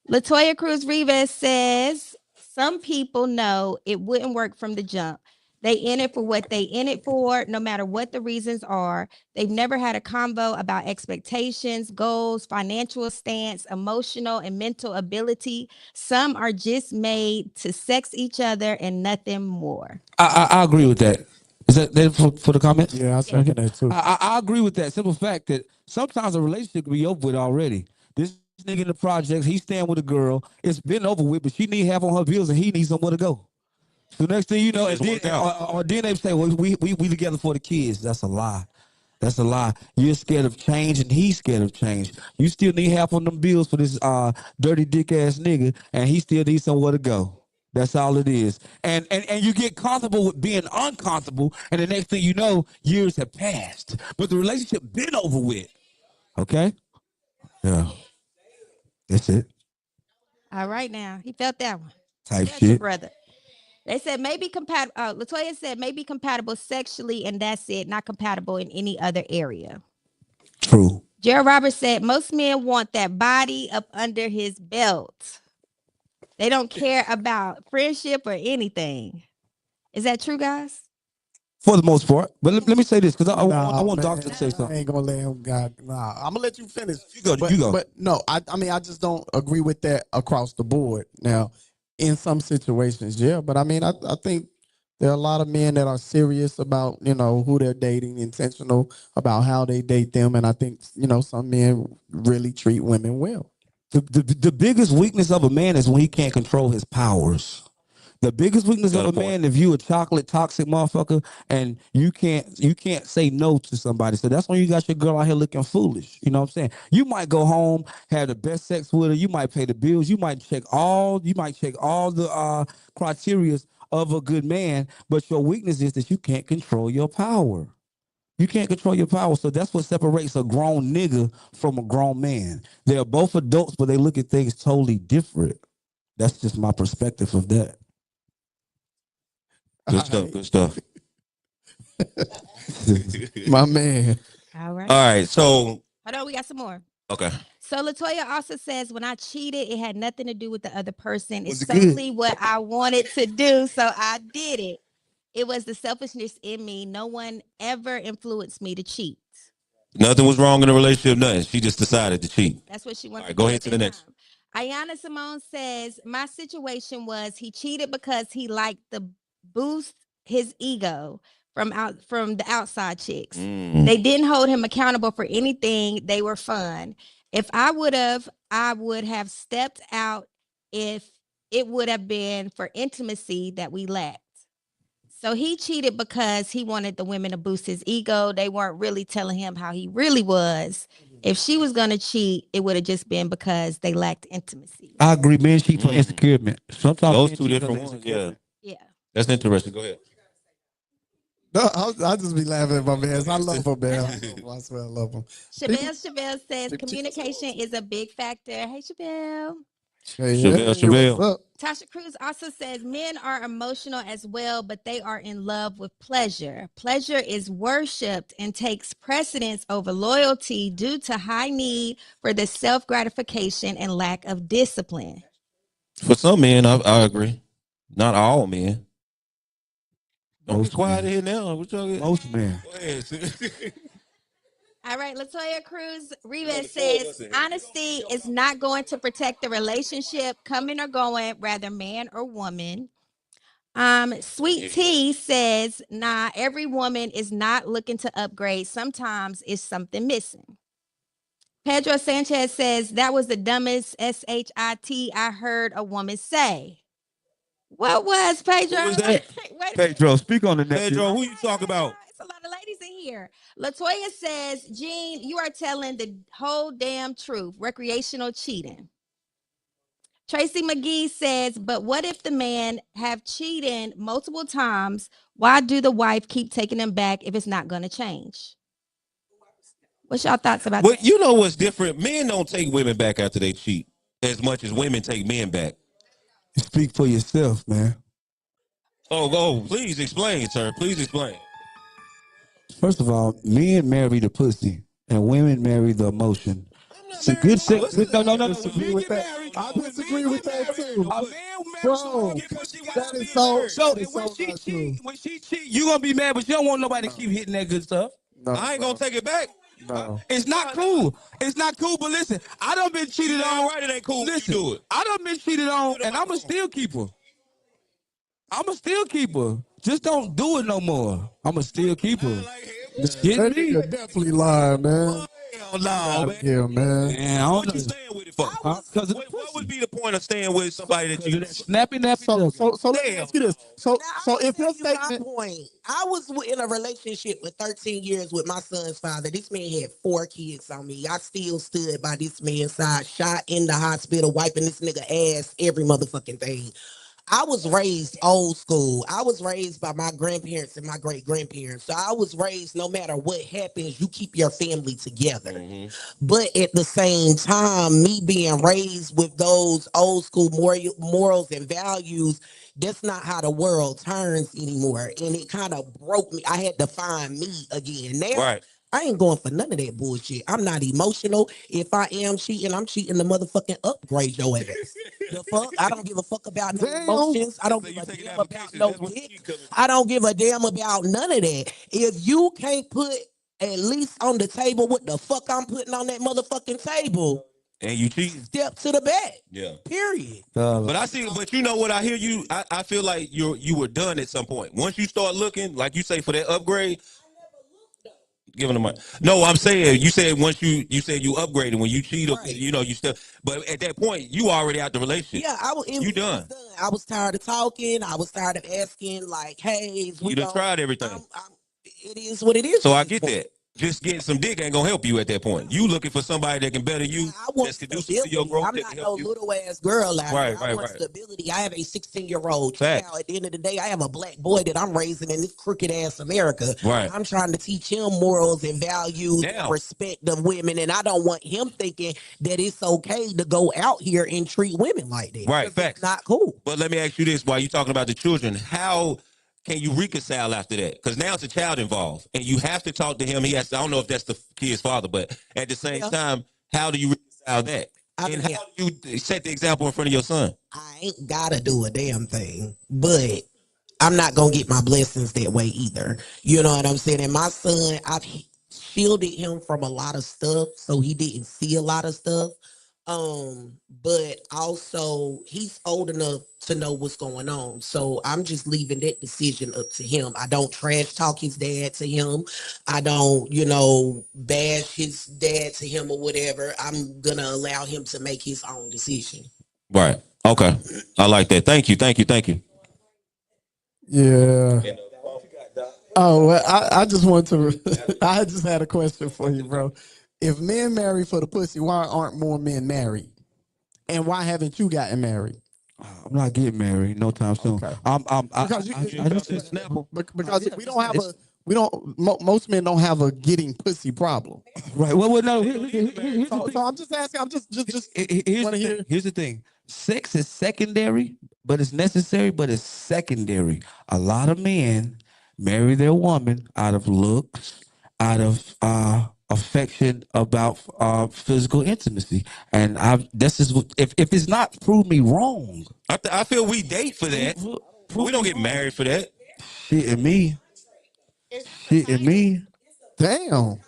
Latoya Cruz Rivas says some people know it wouldn't work from the jump. They in it for what they in it for, no matter what the reasons are. They've never had a convo about expectations, goals, financial stance, emotional and mental ability. Some are just made to sex each other and nothing more. I agree with that. Is that for the comments? Yeah, I second that too. I agree with that. Simple fact that sometimes a relationship can be over with already. This nigga in the projects, he's staying with a girl. It's been over with, but she need half on her bills and he needs somewhere to go. So next thing you know, and then, or then they say, well, we together for the kids. That's a lie. That's a lie. You're scared of change and he's scared of change. You still need half on them bills for this dirty dick ass nigga, and he still needs somewhere to go. That's all it is. And you get comfortable with being uncomfortable, and the next thing you know, years have passed. But the relationship been over with. Okay? Yeah. That's it. All right now. He felt that one. Type Felt your shit. brother. They said maybe compatible. Latoya said maybe compatible sexually, and that's it. Not compatible in any other area. True. Gerald Roberts said most men want that body up under his belt. They don't care about friendship or anything. Is that true, guys? For the most part. But let me say this, because I Nah, want man, Doctor to say I something. ain't gonna let him. God, nah, I'm gonna let you finish. You go. But You go. but no, I mean I just don't agree with that across the board. Now, in some situations, yeah, but I mean I think there are a lot of men that are serious about who they're dating, intentional about how they date them, and I think some men really treat women well. The biggest weakness of a man is when he can't control his powers. The biggest weakness Got of a a point. man, if you a chocolate toxic motherfucker and you can't say no to somebody. So that's when you got your girl out here looking foolish. You know what I'm saying? You might go home, have the best sex with her, you might pay the bills, you might check all the criterias of a good man, but your weakness is that you can't control your power. You can't control your power. So that's what separates a grown nigga from a grown man. They're both adults, but they look at things totally different. That's just my perspective of that. Good stuff. Good stuff. My man. All right. All right. So Hold on, we got some more. okay. So Latoya also says, when I cheated, it had nothing to do with the other person. Was It's it good? solely what I wanted to do, so I did it. It was the selfishness in me. No one ever influenced me to cheat. Nothing was wrong in the relationship. Nothing. She just decided to cheat. That's what she All wanted right. to Go do ahead at to the that next. time. Ayana Simone says, my situation was he cheated because he liked the boost his ego from the outside chicks. They didn't hold him accountable for anything. They were fun. If I would have stepped out if it would have been for intimacy that we lacked. So he cheated because he wanted the women to boost his ego. They weren't really telling him how he really was. If she was going to cheat, it would have just been because they lacked intimacy. I agree. Men cheat for insecurity. Sometimes Those men two cheat 'cause different of ones. Yeah. insecurity. Yeah. That's interesting. Go ahead. No, I'll just be laughing at my man. I love him, man. I swear I love him. Chevelle says communication is a big factor. Hey, Chevelle. What's Chevelle. up? Tasha Cruz also says men are emotional as well, but they are in love with pleasure. Pleasure is worshipped and takes precedence over loyalty due to high need for the self gratification and lack of discipline. For some men, I agree. Not all men. Don't get Most quiet men. here now. What y'all get? Most men. Go ahead. All right, Latoya Cruz Rivas says honesty is not going to protect the relationship, coming or going, rather man or woman. Sweet Tea says, nah, every woman is not looking to upgrade. Sometimes it's something missing. Pedro Sanchez says, that was the dumbest shit I heard a woman say. What was Pedro? Who was that? Wait, Pedro, speak on the next. Pedro, who you talking about? it's a lot of ladies in here. Latoya says, Gene, you are telling the whole damn truth. Recreational cheating. Tracy McGee says, but what if the man have cheated multiple times? Why do the wife keep taking him back if it's not going to change? What's y'all thoughts about Well, that? you know what's different? Men don't take women back after they cheat as much as women take men back. Speak for yourself, man. Oh, please explain, sir. Please explain. First of all, men marry the pussy and women marry the emotion. It's a good sex. No. Disagree with that. I disagree with that too. A man Bro, that is so So that is when so she not true. cheat, you gonna be mad, but you don't want nobody to keep hitting that good stuff. No, I ain't gonna take it back. no. It's not cool. It's not cool. But listen, I done been cheated on. Right, it ain't cool. Listen, When you do it. I done been cheated on, and I'm a still keeper. I'm a still keeper. Just don't do it no more. I'm a still keeper. Get That me. nigga definitely lying, man. Hell no, man. Yeah, man. Man, I don't What you know. staying with it for? Because of the What would pussy. be the point of staying with somebody that Because you? of that snappy nappy So let me Damn. ask you this. So Now, so I'm if tell your you my statement point. I was in a relationship with 13 years with my son's father. This man had 4 kids on me. I still stood by this man's side, shot in the hospital, wiping this nigga ass, every motherfucking thing. I was raised old school. I was raised by my grandparents and my great grandparents. So I was raised no matter what happens, you keep your family together. But at the same time, me being raised with those old school morals and values, that's not how the world turns anymore. And it kind of broke me. I had to find me again. Now, Right. I ain't going for none of that bullshit. I'm not emotional. If I am cheating, I'm cheating the motherfucking upgrade your ass. The fuck? I don't give a fuck about no emotions. I don't So give you a taking damn about applications. no That's what dick. you coming. I don't give a damn about none of that. If you can't put at least on the table what the fuck I'm putting on that motherfucking table, And you cheating. step to the back. Yeah. Period. But I see, but you know what? I hear you. I feel like you were done at some point. Once you start looking, like you say, for that upgrade, giving them money. No, I'm saying you said once you said you upgraded when you cheat, Right. you know, you still. But at that point, you already out the relationship. Yeah, You it was done. done. I was tired of talking. I was tired of asking, like, hey, is we You done going tried everything. it is what it is. So at I this get point. that. Just getting some dick ain't gonna help you at that point. You looking for somebody that can better you, I want that's conducive to your stability. growth, I'm that can not no help you. little ass girl out here. Right, I right, want right. stability. I have a 16-year-old Facts. child. At the end of the day, I have a black boy that I'm raising in this crooked ass America. Right. I'm trying to teach him morals and values and Now. respect of women, and I don't want him thinking that it's okay to go out here and treat women like that. Right, 'Cause it's facts. not cool. But let me ask you this: while you talking about the children, how can you reconcile after that? Because now it's a child involved, and you have to talk to him. He has to, I don't know if that's the kid's father, but at the same Yeah. time, how do you reconcile that? I And mean, how do you set the example in front of your son? I ain't gotta do a damn thing, but I'm not gonna get my blessings that way either. You know what I'm saying? And my son, I've shielded him from a lot of stuff, so he didn't see a lot of stuff. But also he's old enough to know what's going on. So I'm just leaving that decision up to him. I don't trash talk his dad to him. I don't, bash his dad to him or whatever. I'm gonna allow him to make his own decision. Right. Okay. I like that. Thank you. Thank you. Thank you. Yeah. Oh, well, I just want to. I just had a question for you, bro. If men marry for the pussy, why aren't more men married? And why haven't you gotten married? I'm not getting married no time soon. Okay. Because I just said Snapple. Because we don't have a most men don't have a getting pussy problem. right. Well, no. So I'm just asking. I'm just Here's want the to thing. hear. Here's the thing. Sex is secondary, but it's necessary, but it's secondary. A lot of men marry their woman out of looks, out of affection, about physical intimacy. And this is if it's not, prove me wrong. I feel we date for that. But we don't get married for that. Shit and me. Shit and me. Damn.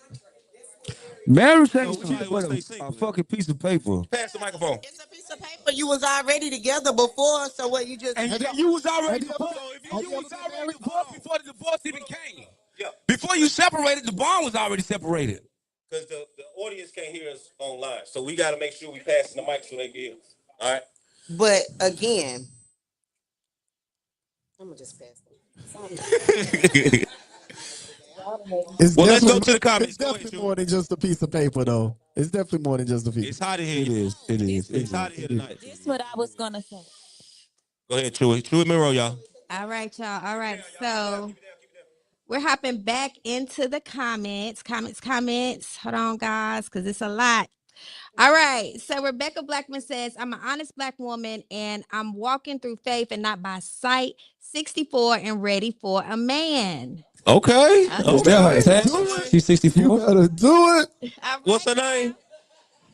Marriage ain't So, shit what's but they a single? fucking piece of paper. Pass the microphone. It's a piece of paper. You was already together before, so what you just And you was already Have you ever divorced. been- If have you you was ever been already married? divorced before the divorce even came. Yeah. Before you separated, the bond was already separated. Because the audience can't hear us online. So we got to make sure we pass the mic so they can hear us. All right. But again, I'm gonna just pass it. It's Well, let's go definitely to the comments. it's Go ahead, definitely Chew. more than just a piece of paper, though. It's definitely more than just a piece. It's hot in here. It is. It is. It's hot in here tonight. This what I was gonna say. Go ahead, Chewy. Chewy Miro, y'all. All right, y'all. All right. So we're hopping back into the comments. Comments. Hold on, guys, because it's a lot. All right. So Rebecca Blackman says, I'm an honest black woman and I'm walking through faith and not by sight, 64 and ready for a man. Okay. She's 64. You better do it. All What's her right, name? now.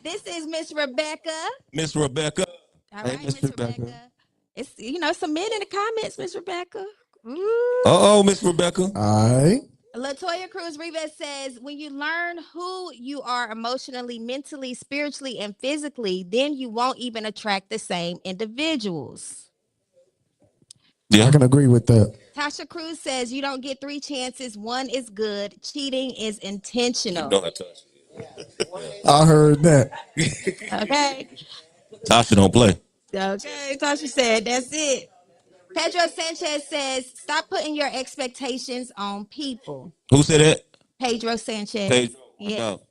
This is Miss Rebecca. Miss Rebecca. All Hey, right, Miss Miss Rebecca. Rebecca. It's some men in the comments, Miss Rebecca. Ooh. Uh-oh, Miss Rebecca. All right. Latoya Cruz Rivas says, when you learn who you are emotionally, mentally, spiritually, and physically, then you won't even attract the same individuals. Yeah. I can agree with that. Tasha Cruz says, you don't get 3 chances. One is good. Cheating is intentional. Don't have touch. I heard that. Okay. Tasha don't play. Okay. Tasha said, that's it. Pedro Sanchez says, stop putting your expectations on people. Who said that? Pedro Sanchez. Pedro. Yeah. No.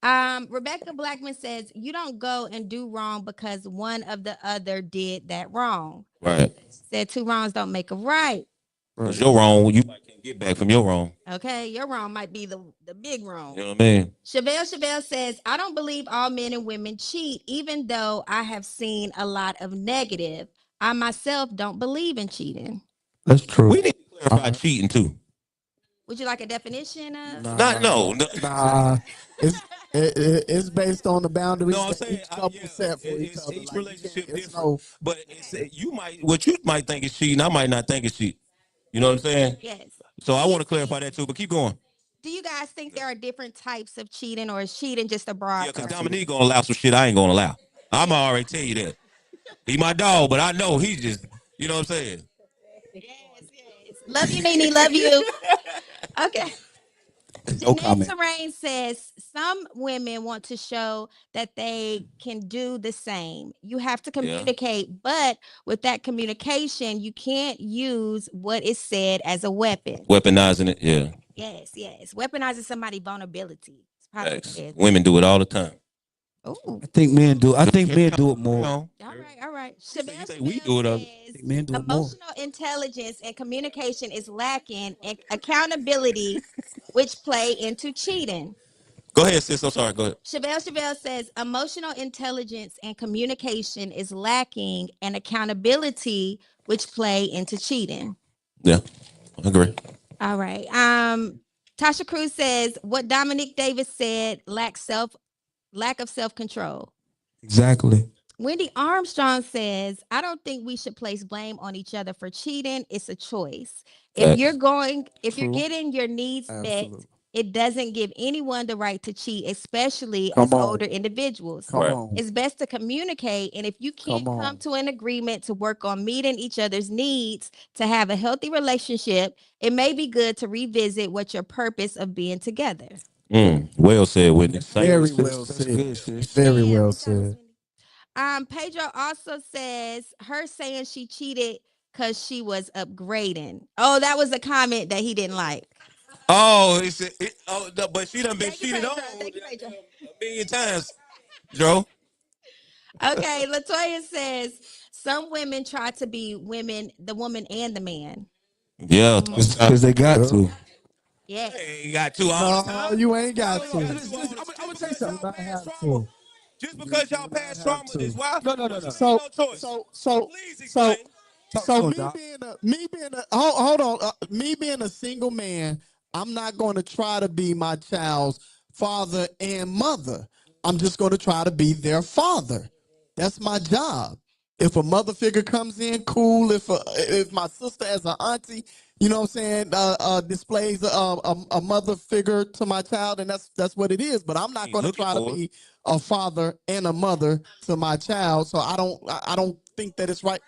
Rebecca Blackman says you don't go and do wrong because one of the other did that wrong. Right. Said two wrongs don't make a right. Because you're wrong, you might can't get back from your wrong. Okay, your wrong might be the big wrong. You know what I mean? Chevelle says, I don't believe all men and women cheat, even though I have seen a lot of negative. I myself don't believe in cheating. That's true. We need to clarify cheating too. Would you like a definition of? Not no. Nah, it's based on the boundaries No, I'm that saying each couple set for each other. each Like, relationship it's different. no, But it's, you might what you might think is cheating, I might not think it's cheating. You know what I'm saying? Yes. So I want to clarify that too. But keep going. Do you guys think there are different types of cheating, or is cheating just a broad? Yeah, because Dominique gonna allow some shit I ain't gonna allow. I'm already tell you that. He my dog, but I know he just, you know what I'm saying? Yes. Love you, Nene. Love you. Okay. No Janae comment. Terrain says some women want to show that they can do the same. You have to communicate, but with that communication, you can't use what is said as a weapon. Weaponizing it, yeah. Yes. Weaponizing somebody's vulnerability. Women do it all the time. Oh, I think men do. I think men do it more. all right. Chevelle We do it. says Men do it more. emotional intelligence and communication is lacking, and accountability, which play into cheating. Go ahead, sis. I'm sorry. Go ahead. Chevelle says emotional intelligence and communication is lacking, and accountability, which play into cheating. Yeah, I agree. All right. Tasha Cruz says what Dominique Davis said, lack of self-control. Exactly. Wendy Armstrong says, I don't think we should place blame on each other for cheating. It's a choice. If you're getting your needs met, it doesn't give anyone the right to cheat, especially as older individuals. It's best to communicate. And if you can't come to an agreement to work on meeting each other's needs to have a healthy relationship, it may be good to revisit what your purpose of being together. Well said, Whitney. very well said. Very well said. Pedro also says her saying she cheated because she was upgrading. Oh, that was a comment that he didn't like. Oh, but she done been cheated on a million times, Joe. Okay, Latoya says some women try to be the woman and the man. Yeah, because they got to. Yes. You got to all the No, time. you ain't got to. I'm gonna tell you something. Just because y'all past trauma is why. No. So, choice. Please explain. So hold on, me being a single man, I'm not going to try to be my child's father and mother. I'm just going to try to be their father. That's my job. If a mother figure comes in, cool. If my sister as an auntie, you know what I'm saying, displays a mother figure to my child, and that's what it is. But I'm not going to try to be a father and a mother to my child. So I don't think that it's right.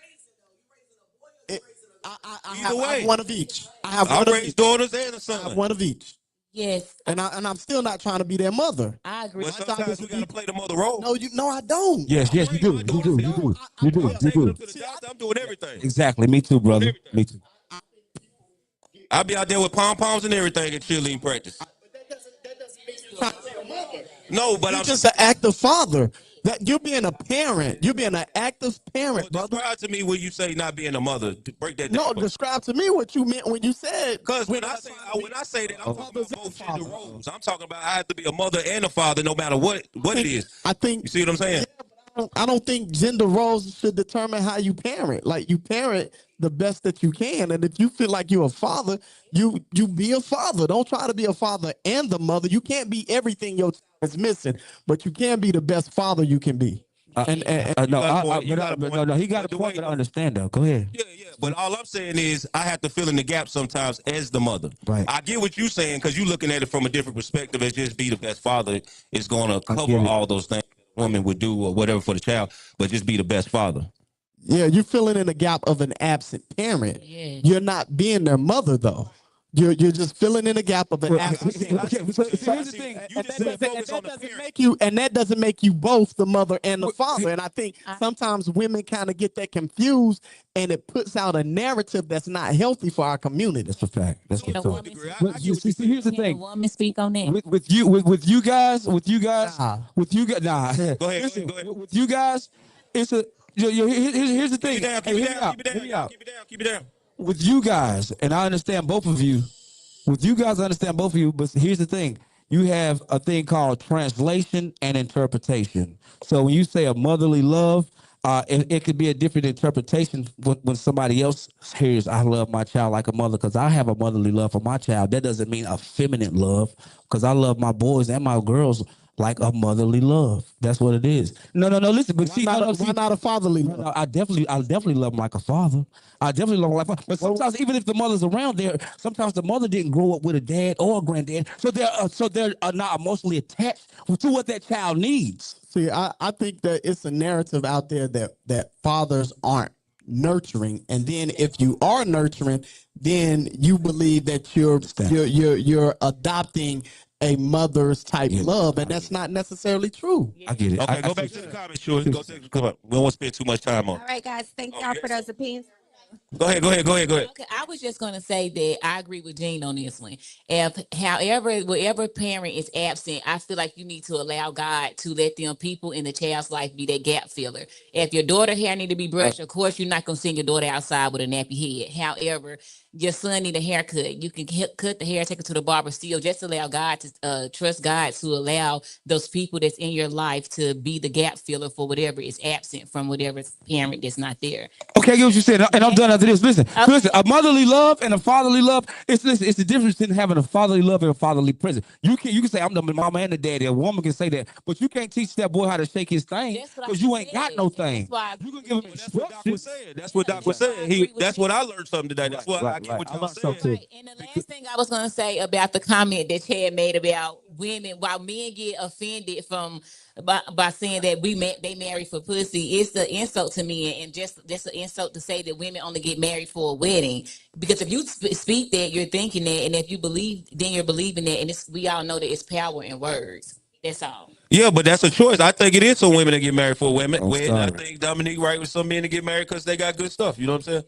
I have one of each. I raised daughters and a son. I have one of each. Yes, And I'm still not trying to be their mother. I agree. But sometimes we gotta play the mother role. No, I don't. Yes, you do. You do. I'm doing everything. Exactly. Me too, brother. Me too. I'll be out there with pom poms and everything at cheerleading practice. No, but You're I'm just an active father. That you're being a parent. You're being an active parent, brother. Describe to me when you say not being a mother. Break that down. No, describe to me what you meant when you said. Because when I say that, I'm talking about both gender roles. I'm talking about I have to be a mother and a father, no matter what it is. I think. You see what I'm saying? I don't think gender roles should determine how you parent. Like, you parent the best that you can, and if you feel like you're a father, you be a father. Don't try to be a father and the mother. You can't be everything your child is missing, but you can be the best father you can be. No, he got a point that I understand though. Go ahead. Yeah. But all I'm saying is I have to fill in the gap sometimes as the mother. Right. I get what you're saying because you're looking at it from a different perspective. As just be the best father is going to cover all those things a woman would do or whatever for the child, but just be the best father. Yeah, you're filling in the gap of an absent parent. Yeah. You're not being their mother though. You're just filling in a gap of an Well, absence. okay, so here's the thing. You just said focus on the Doesn't parent. make you, and that doesn't make you both the mother and the father. And I think I- sometimes women kind of get that confused, and it puts out a narrative that's not healthy for our community. That's a fact. That's Can a for woman sure. speak- But see, here's the can a thing. woman speak on that? With you guys, Nah. nah. Go ahead, Listen, go ahead. with you guys, it's a here's the Keep thing. it down, Hey, keep it hear me down, out. keep it Hear down, me y'all. out. Keep it down, keep it down. With you guys, and I understand both of you. With you guys, I understand both of you. But here's the thing: you have a thing called translation and interpretation. So when you say a motherly love, it could be a different interpretation when somebody else hears "I love my child like a mother" because I have a motherly love for my child. That doesn't mean a feminine love because I love my boys and my girls like a motherly love. That's what it is. No. Listen, but see, Why not a fatherly no, love? no, I definitely love him like a father. I definitely love him like a father. But sometimes, even if the mother's around there, sometimes the mother didn't grow up with a dad or a granddad, so they're not emotionally attached to what that child needs. See, I think that it's a narrative out there that fathers aren't nurturing, and then if you are nurturing, then you believe that you're adopting a mother's type love, and that's not necessarily true. I get it. Okay, go back to the comments, Shorty. Go take come on. We don't want to spend too much time on All it. right, guys. Thank y'all for those opinions. Go ahead, go ahead, go ahead, go ahead. Okay, I was just gonna say that I agree with Jean on this one. If, however, whatever parent is absent, I feel like you need to allow God to let them people in the child's life be that gap filler. If your daughter hair need to be brushed, of course you're not gonna send your daughter outside with a nappy head. However, your son need a haircut, you can cut the hair, take it to the barber. Still, just allow God to trust God to allow those people that's in your life to be the gap filler for whatever is absent from whatever parent that's not there. Okay, I get what you said, and I'm done after this. Listen, Okay. so listen, a motherly love and a fatherly love. It's the difference in having a fatherly love and a fatherly presence. You can say I'm the mama and the daddy. A woman can say that, but you can't teach that boy how to shake his thing That's what I because you ain't got said. no And thing. that's why I You agree can with give him you. Well, that's what Doc was instructions. saying. That's what Doc was That's why I saying. agree with That's what you. I learned something today. That's why I get what I y'all learned so saying. too. Right. And the last thing I was gonna say about the comment that Chad made about women, while men get offended from by saying that they marry for pussy, it's an insult to me, and just that's an insult to say that women only get married for a wedding. Because if you speak that, you're thinking that, and if you believe, then you're believing that, and we all know that it's power in words. That's all. Yeah, but that's a choice. I think it is some women that get married for women. I'm Wedding. I sorry. think Dominique right with some men that get married because they got good stuff. You know what I'm saying?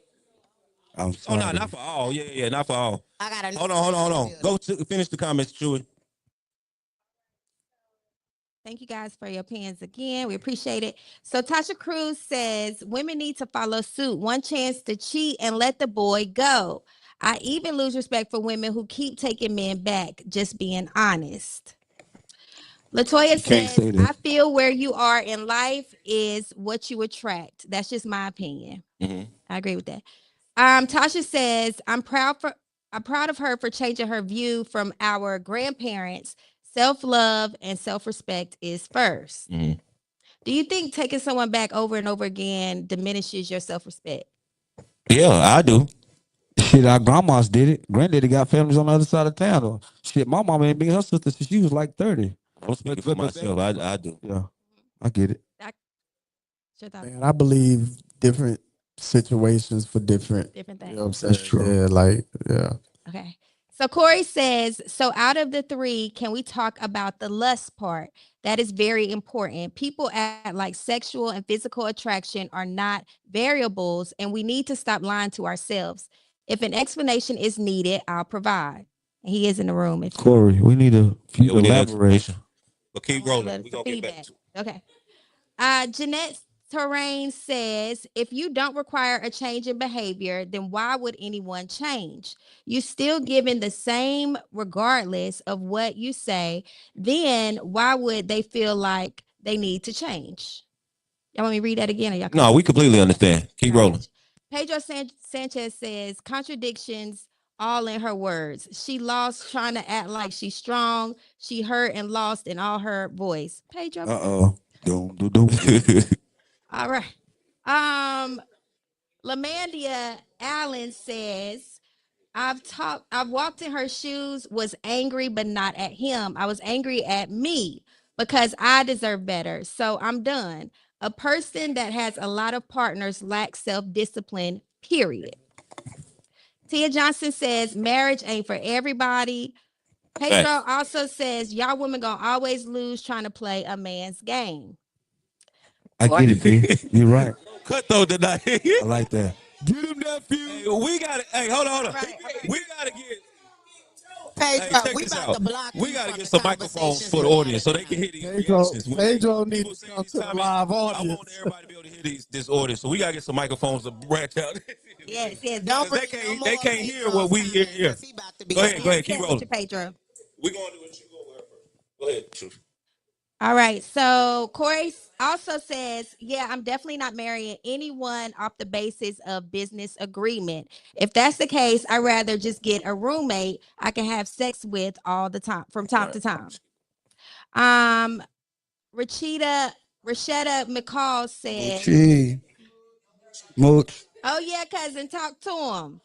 I'm Oh no, sorry. not for all. Yeah, not for all. I got a Hold on. Go to finish the comments, Chewy. Thank you guys for your opinions again. We appreciate it. So Tasha Cruz says women need to follow suit. One chance to cheat and let the boy go. I even lose respect for women who keep taking men back, just being honest. Latoya Can't says, say I that. feel where you are in life is what you attract. That's just my opinion. Mm-hmm. I agree with that. Tasha says, I'm proud of her for changing her view from our grandparents. Self-love and self-respect is first. Mm-hmm. Do you think taking someone back over and over again diminishes your self-respect? Yeah, I do. Shit, our grandmas did it. Granddaddy got families on the other side of town. Though. Shit, my mama ain't been her sister since she was like 30. I'm speaking for myself. I do. Yeah, I get it. Your thoughts? Man, I believe different situations for different. Different You things. know what I'm saying? That's true. Yeah, like yeah. Okay. So Corey says, so out of the three, can we talk about the lust part? That is very important. People act like sexual and physical attraction are not variables, and we need to stop lying to ourselves. If an explanation is needed, I'll provide. And he is in the room. If Corey, we need a few Yeah, we need elaborate. explanation. But keep rolling. We gonna get back feedback. to it. Okay. Jeanette Terrain says, if you don't require a change in behavior, then why would anyone change? You still giving the same regardless of what you say. Then why would they feel like they need to change? Y'all want me to read that again? Or y'all No, we completely understand. Keep rolling. Pedro Sanchez says contradictions all in her words. She lost trying to act like she's strong. She hurt and lost in all her voice. Pedro. Doom. All right. Um, Lamandia Allen says, I've walked in her shoes, was angry, but not at him. I was angry at me because I deserve better. So I'm done. A person that has a lot of partners lacks self-discipline, period. Tia Johnson says marriage ain't for everybody. Pedro also says y'all women gonna always lose trying to play a man's game. I get it, B. You're right. Cutthroat tonight. I like that. Get him, nephew. Hey, we gotta. Hey, hold on. Right. We gotta get. Pedro, Hey, check we this about out. to block We you gotta from get the some microphones for the audience so they can hear these reactions. Pedro needs to come to the live I audience. want everybody to be able to hear this audience, so we gotta get some microphones to branch out. Yes, yes. Don't They can't hear what we hear here. Go ahead, keep rolling. Pedro. We gonna do it. You go first. Go ahead. Shoot. All right. So Corey also says, yeah, I'm definitely not marrying anyone off the basis of business agreement. If that's the case, I'd rather just get a roommate I can have sex with all the time, from time to time. Rashida McCall says, Mooch. oh yeah, cousin, talk to him.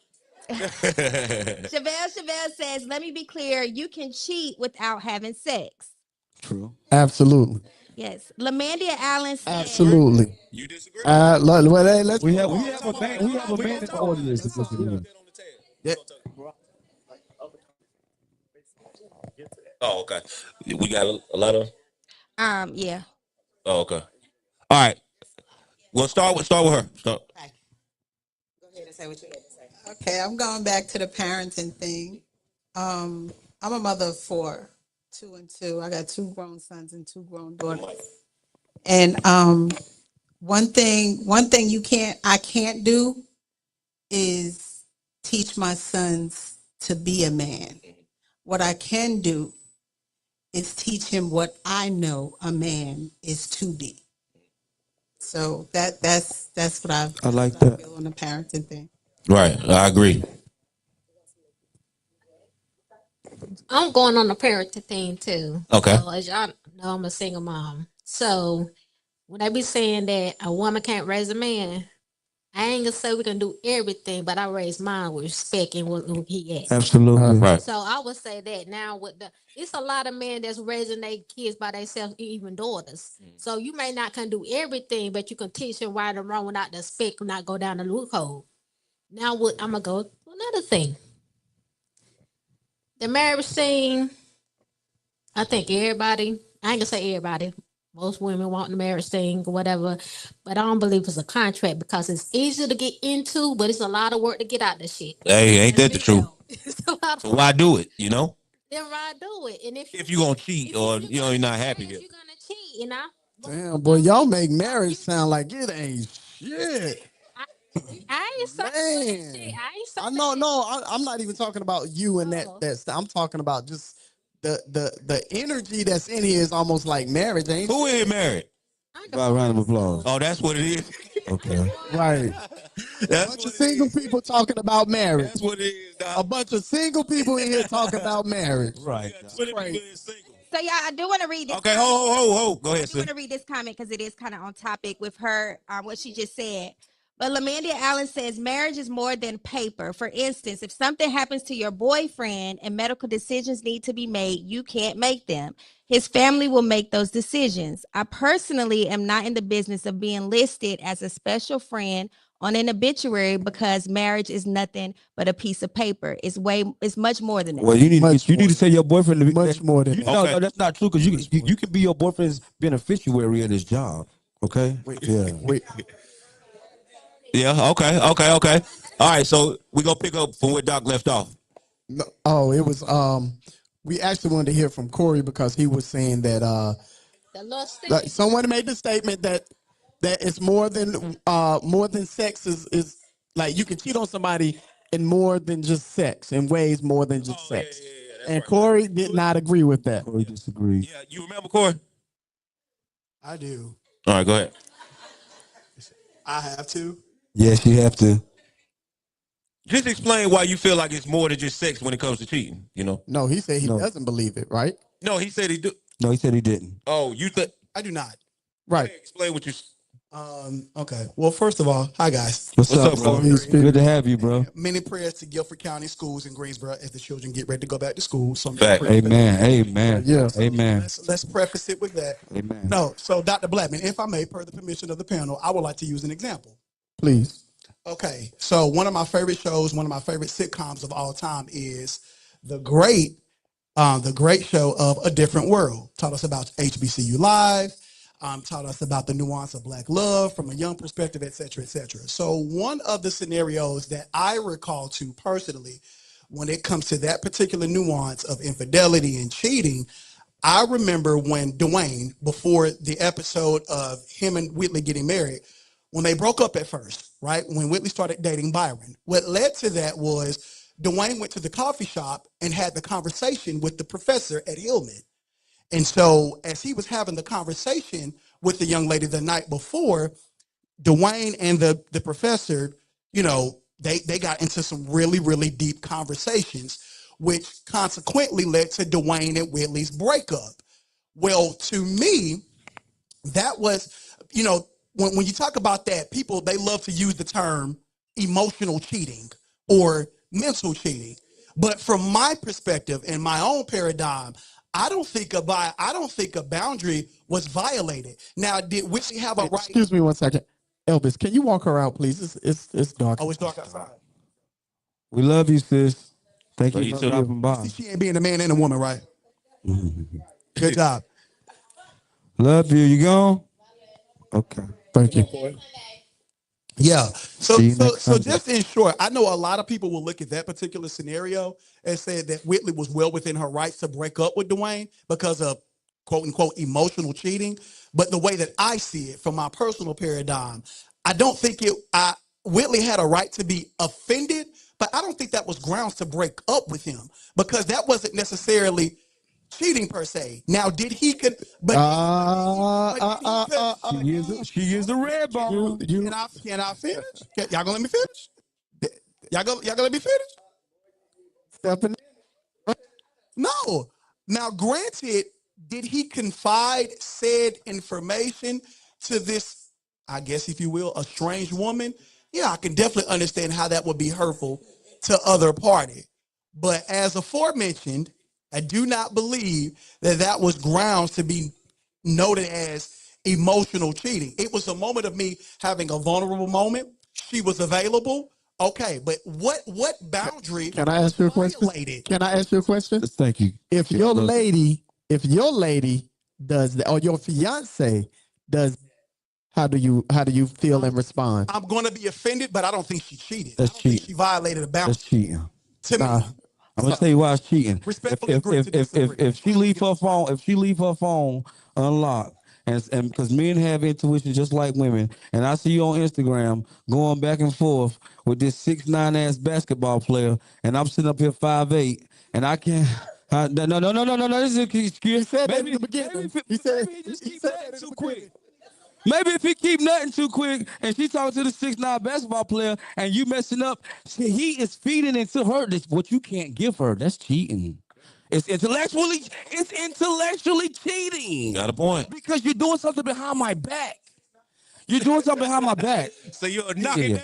Chevelle says, let me be clear, you can cheat without having sex. True. Absolutely. Yes. Lamandia Allen says, Absolutely. You disagree? Let's We have a man. We have a man in the audience that disagree. Yeah. Oh, okay. We got a lot of. yeah. Oh, okay. All right. We'll start with her. Start. Go ahead and say what you had to say. Okay, I'm going back to the parenting thing. I'm a mother of 4, 2 and 2. I got 2 grown sons and 2 grown daughters. And one thing I can't do is teach my sons to be a man. What I can do is teach him what I know a man is to be. So that's what I feel on the parenting thing. Right. I agree. I'm going on the parenting thing too. Okay. So as y'all know, I'm a single mom. So when they be saying that a woman can't raise a man, I ain't gonna say we can do everything, but I raise mine with respect and where he at. Absolutely. Right. So I would say that now with it's a lot of men that's raising their kids by themselves, even daughters. So you may not can do everything, but you can teach them right and wrong without the speck, not go down the loophole. Now what I'm gonna go to another thing. The marriage scene, I think everybody, I ain't gonna say everybody, most women want the marriage thing or whatever, but I don't believe it's a contract because it's easy to get into, but it's a lot of work to get out of shit. Hey, ain't that the truth? It's a lot of So why do it? You know, then why do it? And if you gonna cheat or you're not happy you're here. gonna cheat, you know. Damn, boy, y'all make marriage sound like it ain't shit. I ain't saying shit. I ain't saying I'm not even talking about you and that. I'm talking about just the energy that's in here is almost like marriage, ain't Who in here married? By a round of applause. Oh, that's what it is. Okay. right? That's A bunch of single people talking about marriage. That's what it is. A bunch of single people in here talking about marriage. Right. So y'all, I do want to read this. Okay, ho. Go ahead, I do want to read this comment because it is kind of on topic with her, what she just said. But Lamandia Allen says marriage is more than paper. For instance, if something happens to your boyfriend and medical decisions need to be made, you can't make them. His family will make those decisions. I personally am not in the business of being listed as a special friend on an obituary because marriage is nothing but a piece of paper. It's much more than that. Well, you need to tell your boyfriend to much more than that. No, that's not true because you can be your boyfriend's beneficiary of this job. Okay. Wait. Yeah. Okay. All right. So we gonna pick up from where Doc left off. No, it was we actually wanted to hear from Corey because he was saying that like someone made the statement that it's more than sex is like you can cheat on somebody in more than just sex, in ways more than just sex. And Corey did not agree with that. Corey disagreed. Yeah, you remember Corey? I do. All right, go ahead. I have to. Yes, you have to. Just explain why you feel like it's more than just sex when it comes to cheating. You know? No, he said he doesn't believe it, right? No, he said he do. No, he said he didn't. Oh, you think? I do not. Right. Explain what you. Okay. Well, first of all, hi guys. What's up, bro? Good to have you, bro. Many prayers to Guilford County Schools in Greensboro as the children get ready to go back to school. So Amen. Yeah. Amen. Let's preface it with that. Amen. No. So Dr. Blackman, if I may, per the permission of the panel, I would like to use an example. Please. Okay, so one of my favorite shows, one of my favorite sitcoms of all time is the great show of A Different World. Taught us about HBCU Live, taught us about the nuance of Black love from a young perspective, et cetera, et cetera. So one of the scenarios that I recall to personally, when it comes to that particular nuance of infidelity and cheating, I remember when Dwayne, before the episode of him and Whitley getting married, when they broke up at first, right? When Whitley started dating Byron, what led to that was Dwayne went to the coffee shop and had the conversation with the professor at Hillman. And so as he was having the conversation with the young lady the night before, Dwayne and the professor, they got into some really, really deep conversations, which consequently led to Dwayne and Whitley's breakup. Well, to me, that was, when you talk about that, people, they love to use the term emotional cheating or mental cheating. But from my perspective and my own paradigm, I don't think a boundary was violated. Now, did Whitley have a right? Excuse me one second. Elvis, can you walk her out, please? It's dark. Oh, it's dark outside. We love you, sis. Thank Love you you for too. dropping by. See, she ain't being a man and a woman, right? Good job. Love you. You gone? Okay. Thank you. Yeah. So, See you so, next so Sunday. just in short, I know a lot of people will look at that particular scenario and say that Whitley was well within her rights to break up with Dwayne because of quote unquote emotional cheating. But the way that I see it from my personal paradigm, I don't think Whitley had a right to be offended, but I don't think that was grounds to break up with him because that wasn't necessarily cheating per se. Now, did he could, but She is the red bone. can I finish? Y'all gonna let me finish? Y'all gonna let me finish? Stephanie? No. Now, granted, did he confide said information to this, I guess, if you will, a strange woman? Yeah, I can definitely understand how that would be hurtful to other party. But as aforementioned, I do not believe that that was grounds to be noted as emotional cheating. It was a moment of me having a vulnerable moment. She was available. Okay, but what boundary Can I ask you a question? violated? Can I ask you a question? Thank you. If your lady does that, or your fiance does, how do you feel and respond? I'm going to be offended, but I don't think she cheated. That's I don't think cheating. she violated a boundary. That's cheating. To Nah. me, I'm gonna tell you why it's cheating. Respectfully agree to disagree. If she leave her phone unlocked, and because men have intuition just like women, and I see you on Instagram going back and forth with this 6'9" ass basketball player, and I'm sitting up here 5'8", and I can't. No. This is He said that in maybe the beginning. maybe He said maybe he just he keep said nutting that in too the quick. beginning. Maybe if he keep nutting too quick and she talking to the 6'9" basketball player and you messing up, see, he is feeding into her this what you can't give her. That's cheating. It's intellectually cheating. Got a point. Because you're doing something behind my back. You're doing something behind my back. So you're knocking Yeah. down.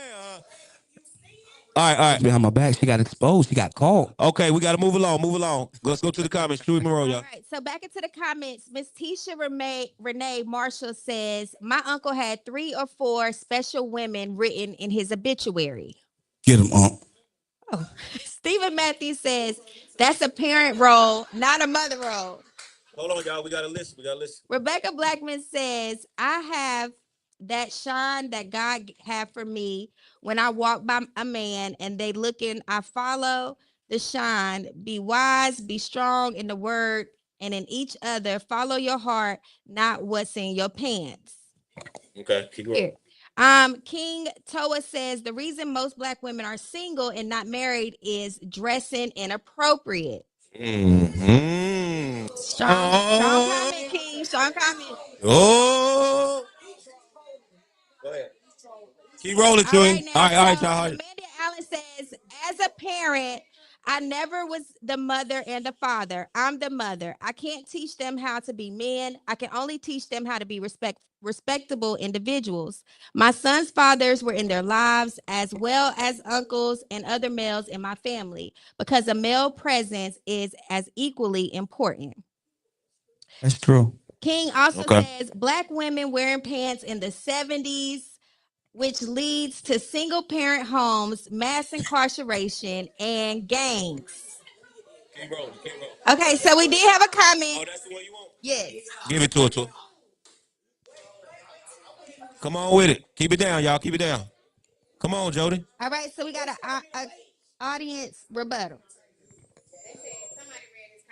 All right. Behind my back, she got exposed. She got caught. Okay, we got to move along. Move along. Let's go to the comments. Chewy Monroe, All y'all. right, so back into the comments, Miss Tisha Renee Marshall says, my uncle had 3 or 4 special women written in his obituary. Get him, Unc. Oh. Stephen Matthews says, that's a parent role, not a mother role. Hold on, y'all. We got to listen. Rebecca Blackman says, I have that shine that God had for me when I walk by a man and they looking, I follow the shine. Be wise, be strong in the word and in each other. Follow your heart, not what's in your pants. Okay, keep going. Here. King Toa says the reason most Black women are single and not married is dressing inappropriate. Mm-hmm. Strong comment, King. Strong comment. Oh. Go ahead. Keep rolling, All right, Chewy. now. All right, So y'all. Amanda Allen says, as a parent, I never was the mother and the father. I'm the mother. I can't teach them how to be men. I can only teach them how to be respectable individuals. My son's fathers were in their lives, as well as uncles and other males in my family, because a male presence is as equally important. That's true. King also says Black women wearing pants in the 70s which leads to single parent homes, mass incarceration, and gangs. Okay, so we did have a comment. Oh, that's the one you want? Yes. Give it to her. Come on with it. Keep it down, y'all. Keep it down. Come on, Jody. All right, so we got a audience rebuttal.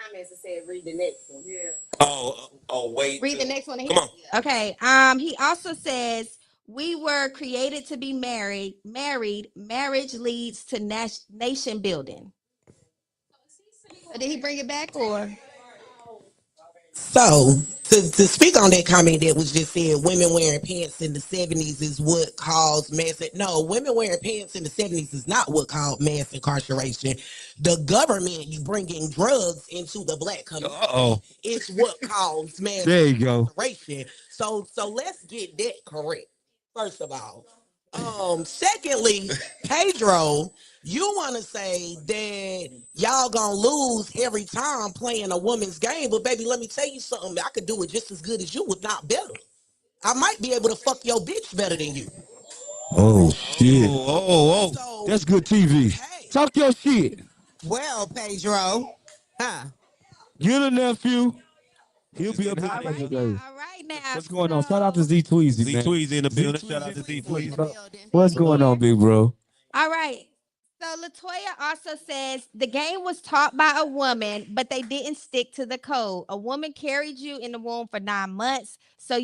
Comments and said, read the next one. Wait. Read the next one. Come on. Okay. He also says we were created to be married. Marriage leads to nation building. Did he bring it back or? So to speak on that comment that was just said, women wearing pants in the 70s is what caused mass. No, women wearing pants in the 70s is not what caused mass incarceration. The government bringing drugs into the black community is what caused mass There you go. incarceration. So let's get that correct. First of all. Secondly, Pedro, you want to say that y'all gonna lose every time playing a woman's game, but baby, let me tell you something. I could do it just as good as you, if not better. I might be able to fuck your bitch better than you. Oh shit. So, That's good TV. hey, Talk your shit. well, Pedro, huh? Get a nephew. He'll be up here. All right now. What's going on? Shout out to Z Tweezy, Z man. Tweezy in the Z building. Tweezy Shout out to Z Tweezy. What's going on, big bro? All right. So Latoya also says the game was taught by a woman, but they didn't stick to the code. A woman carried you in the womb for 9 months. So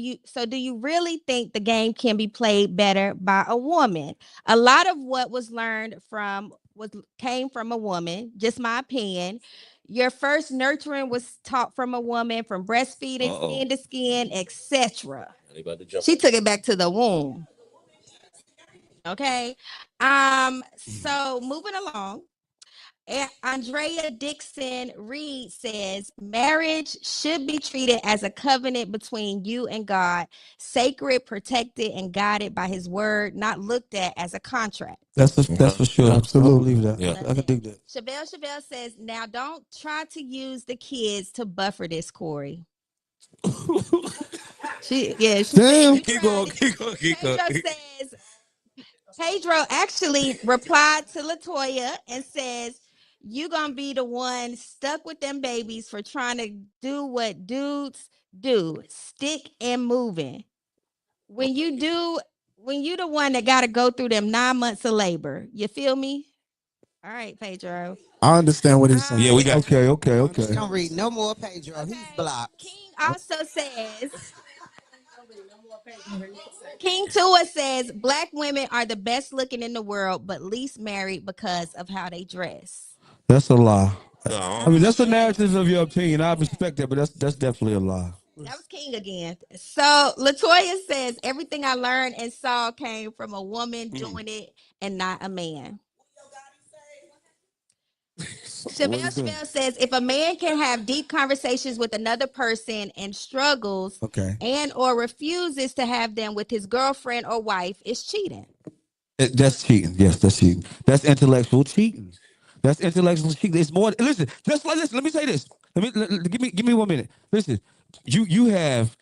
do you really think the game can be played better by a woman? A lot of what was learned came from a woman, just my opinion. Your first nurturing was taught from a woman, from breastfeeding, skin to skin, etc. She took it back to the womb. Okay. So moving along, Andrea Dixon Reed says marriage should be treated as a covenant between you and God, sacred, protected, and guided by his word, not looked at as a contract. That's for sure. Absolutely. I believe that. Yeah. I can dig that. Chevelle says, now don't try to use the kids to buffer this, Corey. She Damn. Keep going. Pedro actually replied to Latoya and says, you gonna be the one stuck with them babies for trying to do what dudes do, stick and moving. When you the one that gotta go through them 9 months of labor, you feel me? All right, Pedro. I understand what he's saying. Yeah, we got Okay. Don't read no more Pedro. He's blocked. King also says, King Tua says black women are the best looking in the world, but least married because of how they dress. That's a lie. Oh. I mean, that's the narrative of your opinion. I respect that, but that's definitely a lie. That was King again. So Latoya says everything I learned and saw came from a woman doing it and not a man. Chevelle says if a man can have deep conversations with another person and struggles and or refuses to have them with his girlfriend or wife, it's cheating. That's cheating. Yes, that's cheating. That's intellectual cheating. That's intellectual cheating. It's more. Listen, just like this. Let me say this. Give me 1 minute. Listen, you have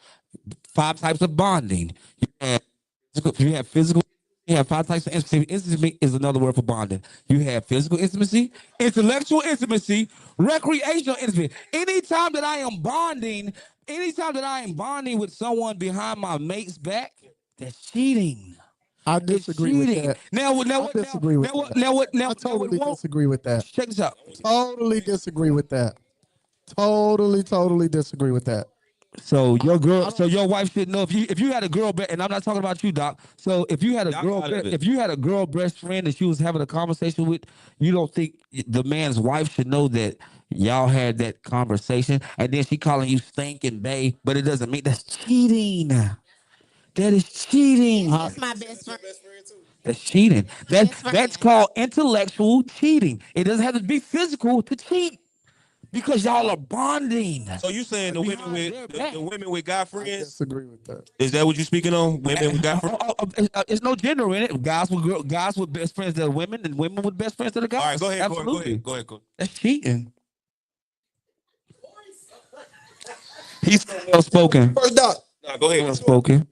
5 types of bonding. You have physical. You have 5 types of intimacy. Intimacy is another word for bonding. You have physical intimacy, intellectual intimacy, recreational intimacy. Anytime that I am bonding with someone behind my mate's back, that's cheating. I disagree with that. I disagree with that. I totally disagree with that. Check this out. Totally disagree with that. Totally disagree with that. So your wife should know if you had a girl, and I'm not talking about you, Doc. So if you had a girl best friend that she was having a conversation with, you don't think the man's wife should know that y'all had that conversation, and then she calling you stinking bae, but it doesn't mean that's cheating. That is cheating. That's my best friend. That's cheating. That's called intellectual cheating. It doesn't have to be physical to cheat. Because y'all are bonding. So you saying the women with guy I friends? disagree with that. Is that what you speaking on? Women with guy friends? It's no gender in it. Guys with best friends that are women, and women with best friends that are guys. All right, go ahead, Absolutely. Go ahead. That's cheating. He's unspoken. First dot. Nah, go ahead. Unspoken.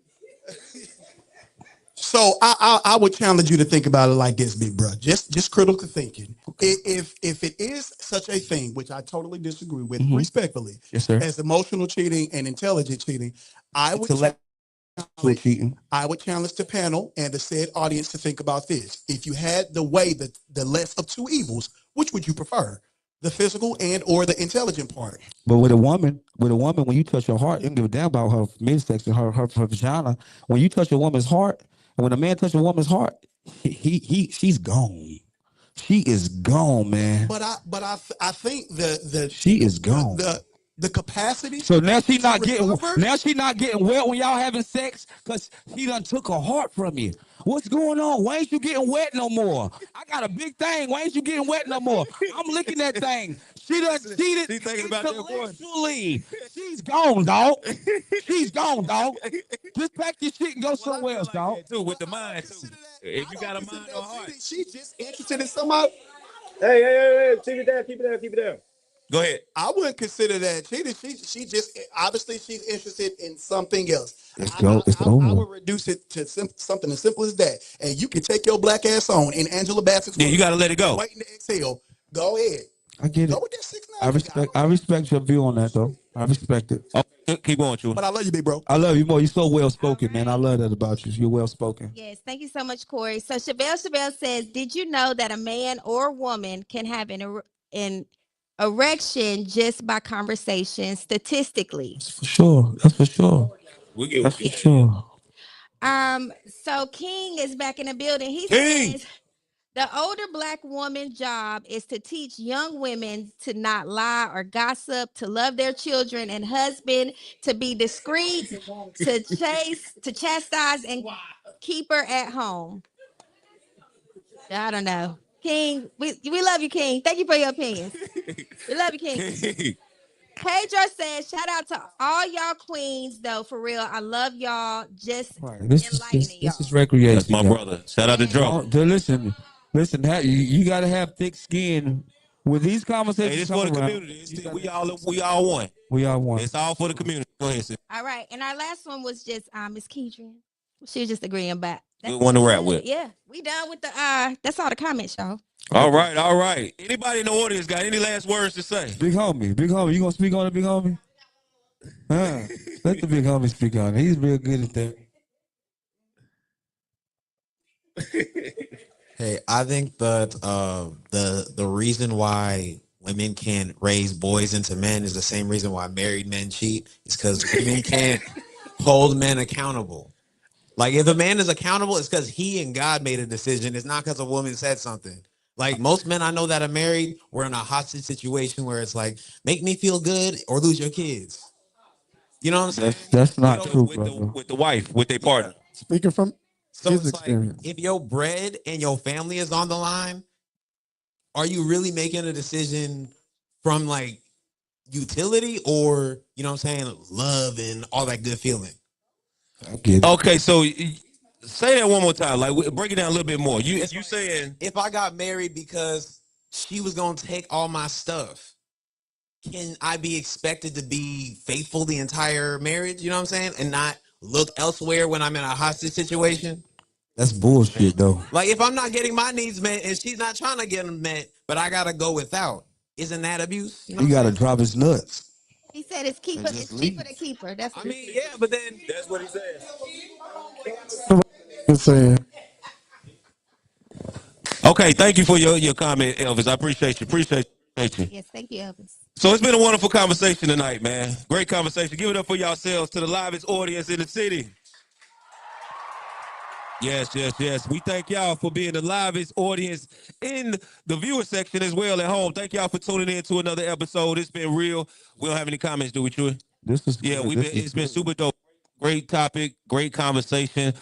So I would challenge you to think about it like this, big bro. Just critical thinking. If it is such a thing, which I totally disagree with, respectfully, Yes, sir. as emotional cheating and intelligent cheating, I would Intellectual cheating. I would challenge the panel and the said audience to think about this. If you had the way, the less of two evils, which would you prefer? The physical and or the intelligent part? But with a woman, when you touch her heart, you don't give a damn about her midsection, her vagina. When you touch a woman's heart, and when a man touches a woman's heart, she's gone. She is gone, man. But I think the She is gone. the capacity. So now she to not getting recover- now she not getting wet when y'all having sex because he done took her heart from you. What's going on? Why ain't you getting wet no more? I got a big thing. Why ain't you getting wet no more? I'm licking that thing. She done cheated She thinking about that boy. intellectually. She's gone, dog. She's gone, dog. Just pack your shit and go somewhere else, dog. Too with the mind too. If you got a consider mind that or heart. cheating. She's just interested in somebody. Hey, keep it down, keep it down, keep it down. Go ahead. I wouldn't consider that cheating. She just obviously she's interested in something else. Let's go. It's over. I would reduce it to something as simple as that. And you can take your black ass on in Angela Bassett's Yeah, you gotta let it go. waiting to exhale. Go ahead. I get it. Go with that 6'9". I respect your view on that though. I respect it. Oh, keep going, Chew. But I love you, big bro. I love you more. You're so well spoken, man. I love that about you. You're well spoken. Yes, thank you so much, Corey. So Chevelle says, "Did you know that a man or woman can have an erection just by conversation statistically?" That's for sure. That's for sure. We get That's for sure. So King is back in the building. He King. says the older black woman's job is to teach young women to not lie or gossip, to love their children and husband, to be discreet, to chastise, and keep her at home. I don't know. King, we love you, King. Thank you for your opinions. We love you, King. Pedro says, shout out to all y'all queens, though, for real. I love y'all. Just Right. enlightening This is y'all. recreation. That's my y'all. brother. Shout out to Dro. Listen. You got to have thick skin with these Hey, conversations. this for the around, community. We all one. We all want. It's all for the community. Go ahead, sis. All right. And our last one was just Miss Keedron. She was just agreeing back. Good one to wrap with. Yeah. We done with the that's all the comments, y'all. All right, all right. Anybody in the audience got any last words to say? Big homie, you gonna speak on it, big homie? Let the big homie speak on it. He's real good at that. Hey, I think that the reason why women can't raise boys into men is the same reason why married men cheat. It's because women can't hold men accountable. Like if a man is accountable, it's because he and God made a decision. It's not because a woman said something. Like most men I know that are married, we're in a hostage situation where it's like, make me feel good or lose your kids. You know what I'm saying? That's not true, with brother. with the wife, with their partner. Speaking from So his it's like, experience. if your bread and your family is on the line, are you really making a decision from like utility or, you know what I'm saying, love and all that good feeling? I get it. Okay, so say that one more time. Like break it down a little bit more. You saying If I got married because she was going to take all my stuff, can I be expected to be faithful the entire marriage? You know what I'm saying? And not look elsewhere when I'm in a hostage situation? That's bullshit, though. Like if I'm not getting my needs met and she's not trying to get them met, but I got to go without, isn't that abuse? You know He what I'm got to saying? drop his nuts. He said it's keeper, And just it's cheaper leave. to keep her. That's I what mean, yeah, but then that's what he said. Just saying. Okay, thank you for your comment, Elvis. I appreciate you. Appreciate you. Yes, thank you, Elvis. So it's been a wonderful conversation tonight, man. Great conversation. Give it up for yourselves to the livest audience in the city. Yes, yes, yes. We thank y'all for being the livest audience in the viewer section as well at home. Thank y'all for tuning in to another episode. It's been real. We don't have any comments, do we, Troy? This is Yeah, good. it's been super dope. Great topic, great conversation.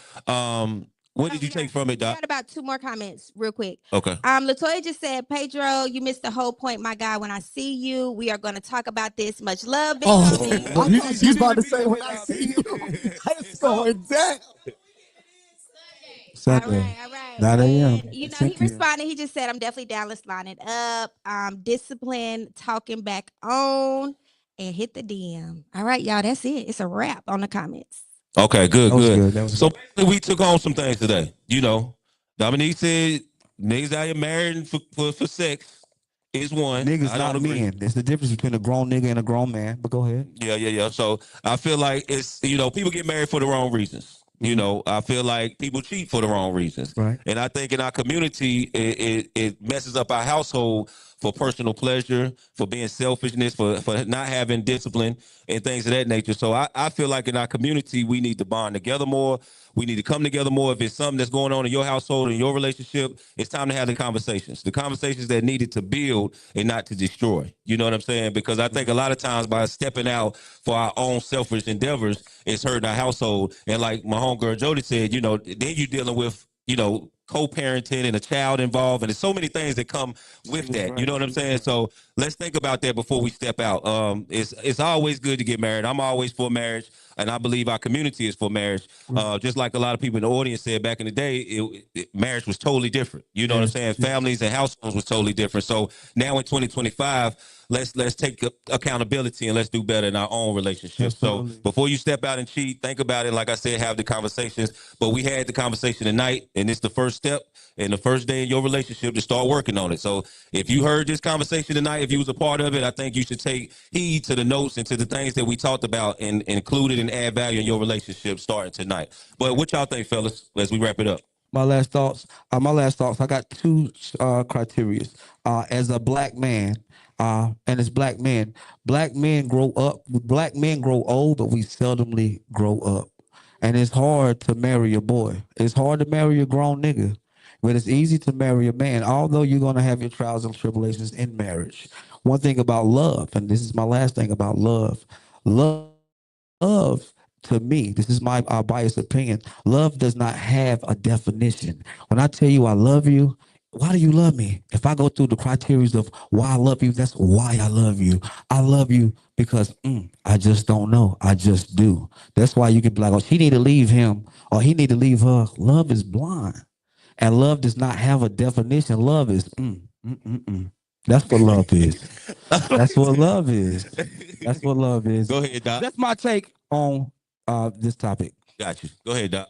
What did you take from it, We Doc? got about 2 more comments real quick. Okay. Latoya just said, Pedro, you missed the whole point, my guy. When I see you, we are going to talk about this. Much love, big homie. I thought you was about to say when I see you. It's going down. Sunday. All right. 9 a.m. And, you know, 10 he p.m. responded. He just said, I'm definitely down. Let's line it up. Discipline, talking back on, and hit the DM. All right, y'all. That's it. It's a wrap on the comments. Okay, good, That was good. good. That was So good. basically, we took on some things today. Dominique said niggas out here married for sex is one. Niggas, I don't not agree. men. There's the difference between a grown nigga and a grown man. But go ahead. Yeah, yeah, yeah. So I feel like it's people get married for the wrong reasons. I feel like people cheat for the wrong reasons, Right. and I think in our community it messes up our household for personal pleasure, for being selfishness, for not having discipline and things of that nature. So I feel like in our community we need to bond together more. We need to come together more. If it's something that's going on in your household, in your relationship, it's time to have the conversations that needed to build and not to destroy. You know what I'm saying? Because I think a lot of times by stepping out for our own selfish endeavors, it's hurting our household. And like my homegirl Jody said, then you're dealing with, co-parenting and a child involved, and there's so many things that come with that. You know what I'm saying? So let's think about that before we step out. It's always good to get married. I'm always for marriage, and I believe our community is for marriage. Just like a lot of people in the audience said back in the day, marriage was totally different. You know what I'm Yes. saying? Families and households was totally different. So now in 2025, let's take accountability and let's do better in our own relationships. So Absolutely. before you step out and cheat, think about it. Like I said, have the conversations. But we had the conversation tonight, and it's the first step and the first day in your relationship to start working on it. So if you heard this conversation tonight, if you was a part of it, I think you should take heed to the notes and to the things that we talked about and include it and add value in your relationship starting tonight. But what y'all think, fellas, as we wrap it up? My last thoughts. I got two criteria. As a black man, and as black men grow up. Black men grow old, but we seldomly grow up. And it's hard to marry a boy. It's hard to marry a grown nigga, but it's easy to marry a man. Although you're gonna have your trials and tribulations in marriage. One thing about love, and this is my last thing about love. Love, to me, this is my biased opinion. Love does not have a definition. When I tell you I love you, why do you love me? If I go through the criteria of why I love you, that's why I love you. I love you because I just don't know. I just do. That's why you can be like, oh, she need to leave him or he need to leave her. Love is blind. And love does not have a definition. Love is That's what love is. That's what love is. That's what love is. Go ahead, Doc. That's my take on this topic. Got you. Go ahead, Doc.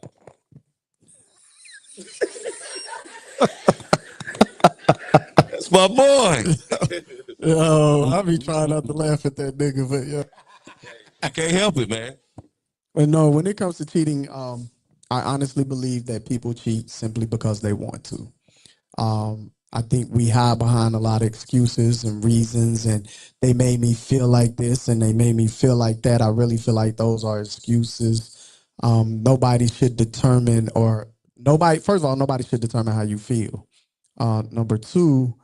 That's my boy. Yo, I be trying not to laugh at that nigga, but yeah. I can't help it, man. But no, when it comes to cheating, I honestly believe that people cheat simply because they want to. I think we hide behind a lot of excuses and reasons, and they made me feel like this and they made me feel like that. I really feel like those are excuses. Nobody should determine, or nobody, first of all, nobody should determine how you feel. Number two,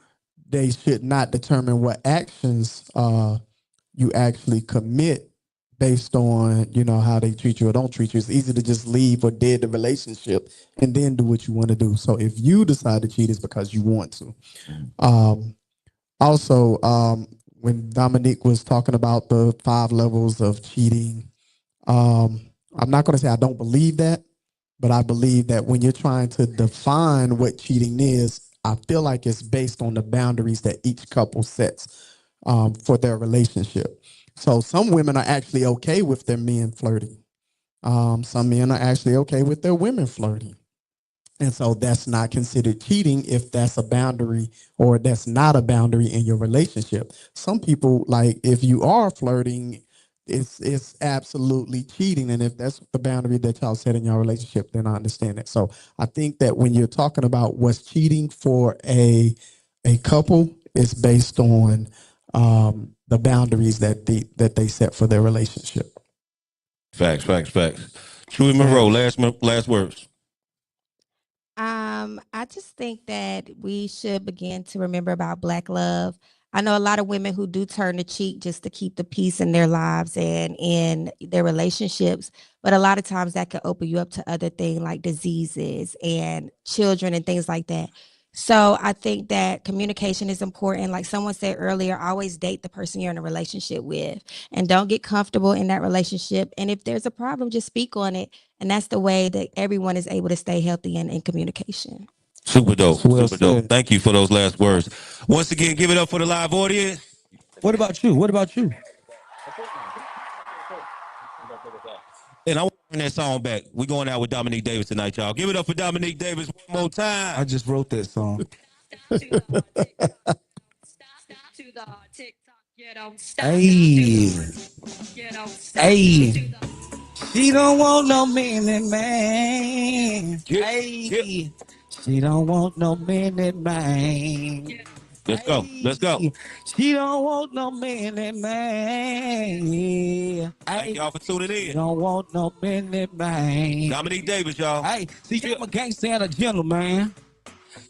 they should not determine what actions you actually commit based on how they treat you or don't treat you. It's easy to just leave or dead the relationship and then do what you want to do. So if you decide to cheat, it's because you want to. Um, Also, when Dominique was talking about the 5 levels of cheating, I'm not going to say I don't believe that, but I believe that when you're trying to define what cheating is, I feel like it's based on the boundaries that each couple sets for their relationship. So some women are actually okay with their men flirting. Some men are actually okay with their women flirting. And so that's not considered cheating if that's a boundary or that's not a boundary in your relationship. Some people, like, if you are flirting, it's absolutely cheating. And if that's the boundary that y'all set in your relationship, then I understand it. So I think that when you're talking about what's cheating for a couple, it's based on the boundaries that they set for their relationship. Facts, facts, facts. Chewy Monroe, last words. I just think that we should begin to remember about Black love. I know a lot of women who do turn to cheat just to keep the peace in their lives and in their relationships. But a lot of times that can open you up to other things like diseases and children and things like that. So I think that communication is important. Like someone said earlier, always date the person you're in a relationship with and don't get comfortable in that relationship. And if there's a problem, just speak on it. And that's the way that everyone is able to stay healthy and in communication. Super dope. Well Super dope. said. Thank you for those last words. Once again, give it up for the live audience. What about you? What about you? And I Bring that song back. We going out with Dominique Davis tonight, y'all. Give it up for Dominique Davis one more time. I just wrote that song. Hey, hey. She don't want no minute man. Hey, she don't want no minute man. Let's go. Let's go. She don't want no minute man. Thank y'all for tuning She in. don't want no minute man. Dominique Davis, y'all. Hey, see, I'm a gangster and a gentleman.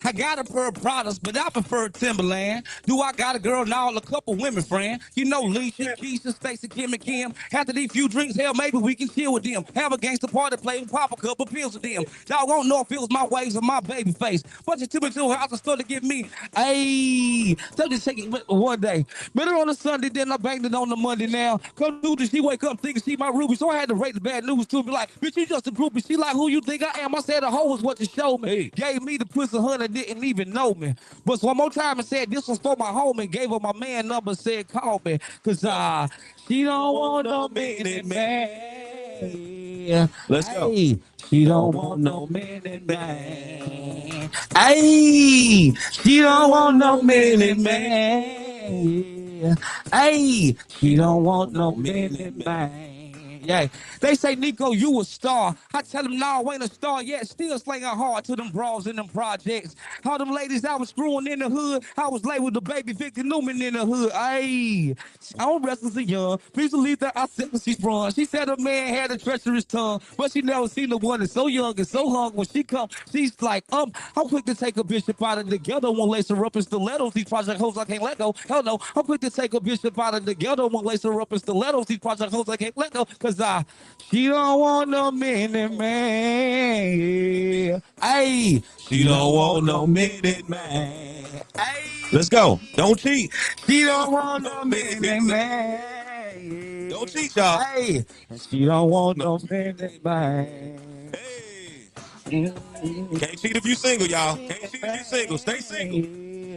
I got a pair of products, but I prefer Timberland. Do I got a girl now? A couple women, friend. You know, Leisha, Keisha, Stacy, Kim, and Kim. After these few drinks, hell, maybe we can chill with them. Have a gangster party, play and pop a couple pills with them. Y'all won't know if it was my waves or my baby face. But you took me to a house and started to give me, hey, so just take it one day. Met her on a Sunday, then I banged it on the Monday now. Come through, she wake up thinking she my Ruby, so I had to rate the bad news to be like, bitch, you just a groupie. She like, who you think I am? I said the hoe was what you showed me. Hey. Gave me the pussy, honey, didn't even know me. But one more time and said this was for my home and gave her my man number, said call me. Cause she don't want no minute man. Let's go. Hey, she don't want no minute man. Hey, she don't want no minute man. Hey, she don't want no minute man. Yeah, they say, Nico, you a star. I tell them, no, I ain't a star yet. Still slinging hard to them bras in them projects. All them ladies I was screwing in the hood, I was late with the baby Victor Newman in the hood. Ayy, I'm restless and young. Please believe that I said when she's wrong. She said a man had a treacherous tongue, but she never seen the one that's so young and so hung. When she come, she's like, I'm quick to take a bishop out of the ghetto, won't lace her up in stilettos. These project hoes I can't let go. Hell no, I'm quick to take a bishop out of the ghetto, won't lace her up in stilettos. These project hoes I can't let go. Cause she don't want no minute man. Hey, she don't want no minute man. Hey, let's go. Don't cheat. She don't want no minute man. Don't cheat, y'all. Hey, she don't want no minute man. Hey. Can't cheat if you single, y'all. Can't cheat if you single. Stay single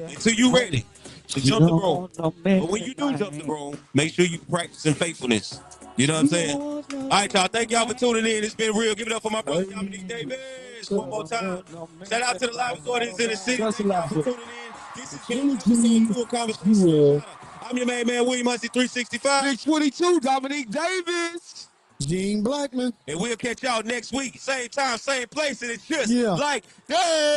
until you ready to jump the broom. But when you do jump the broom, make sure you practicing faithfulness. You know what I'm saying? All right, y'all. Thank y'all for tuning in. It's been real. Give it up for my brother Dominique Davis one more time. Shout out to the live audience in the city. Thank y'all for tuning in. This has been episode 2 of Conversation. I'm your main man, William Hussey 365. Big 22, Dominique Davis. Gene Blackman. And we'll catch y'all next week. Same time, same place. And it's just like that.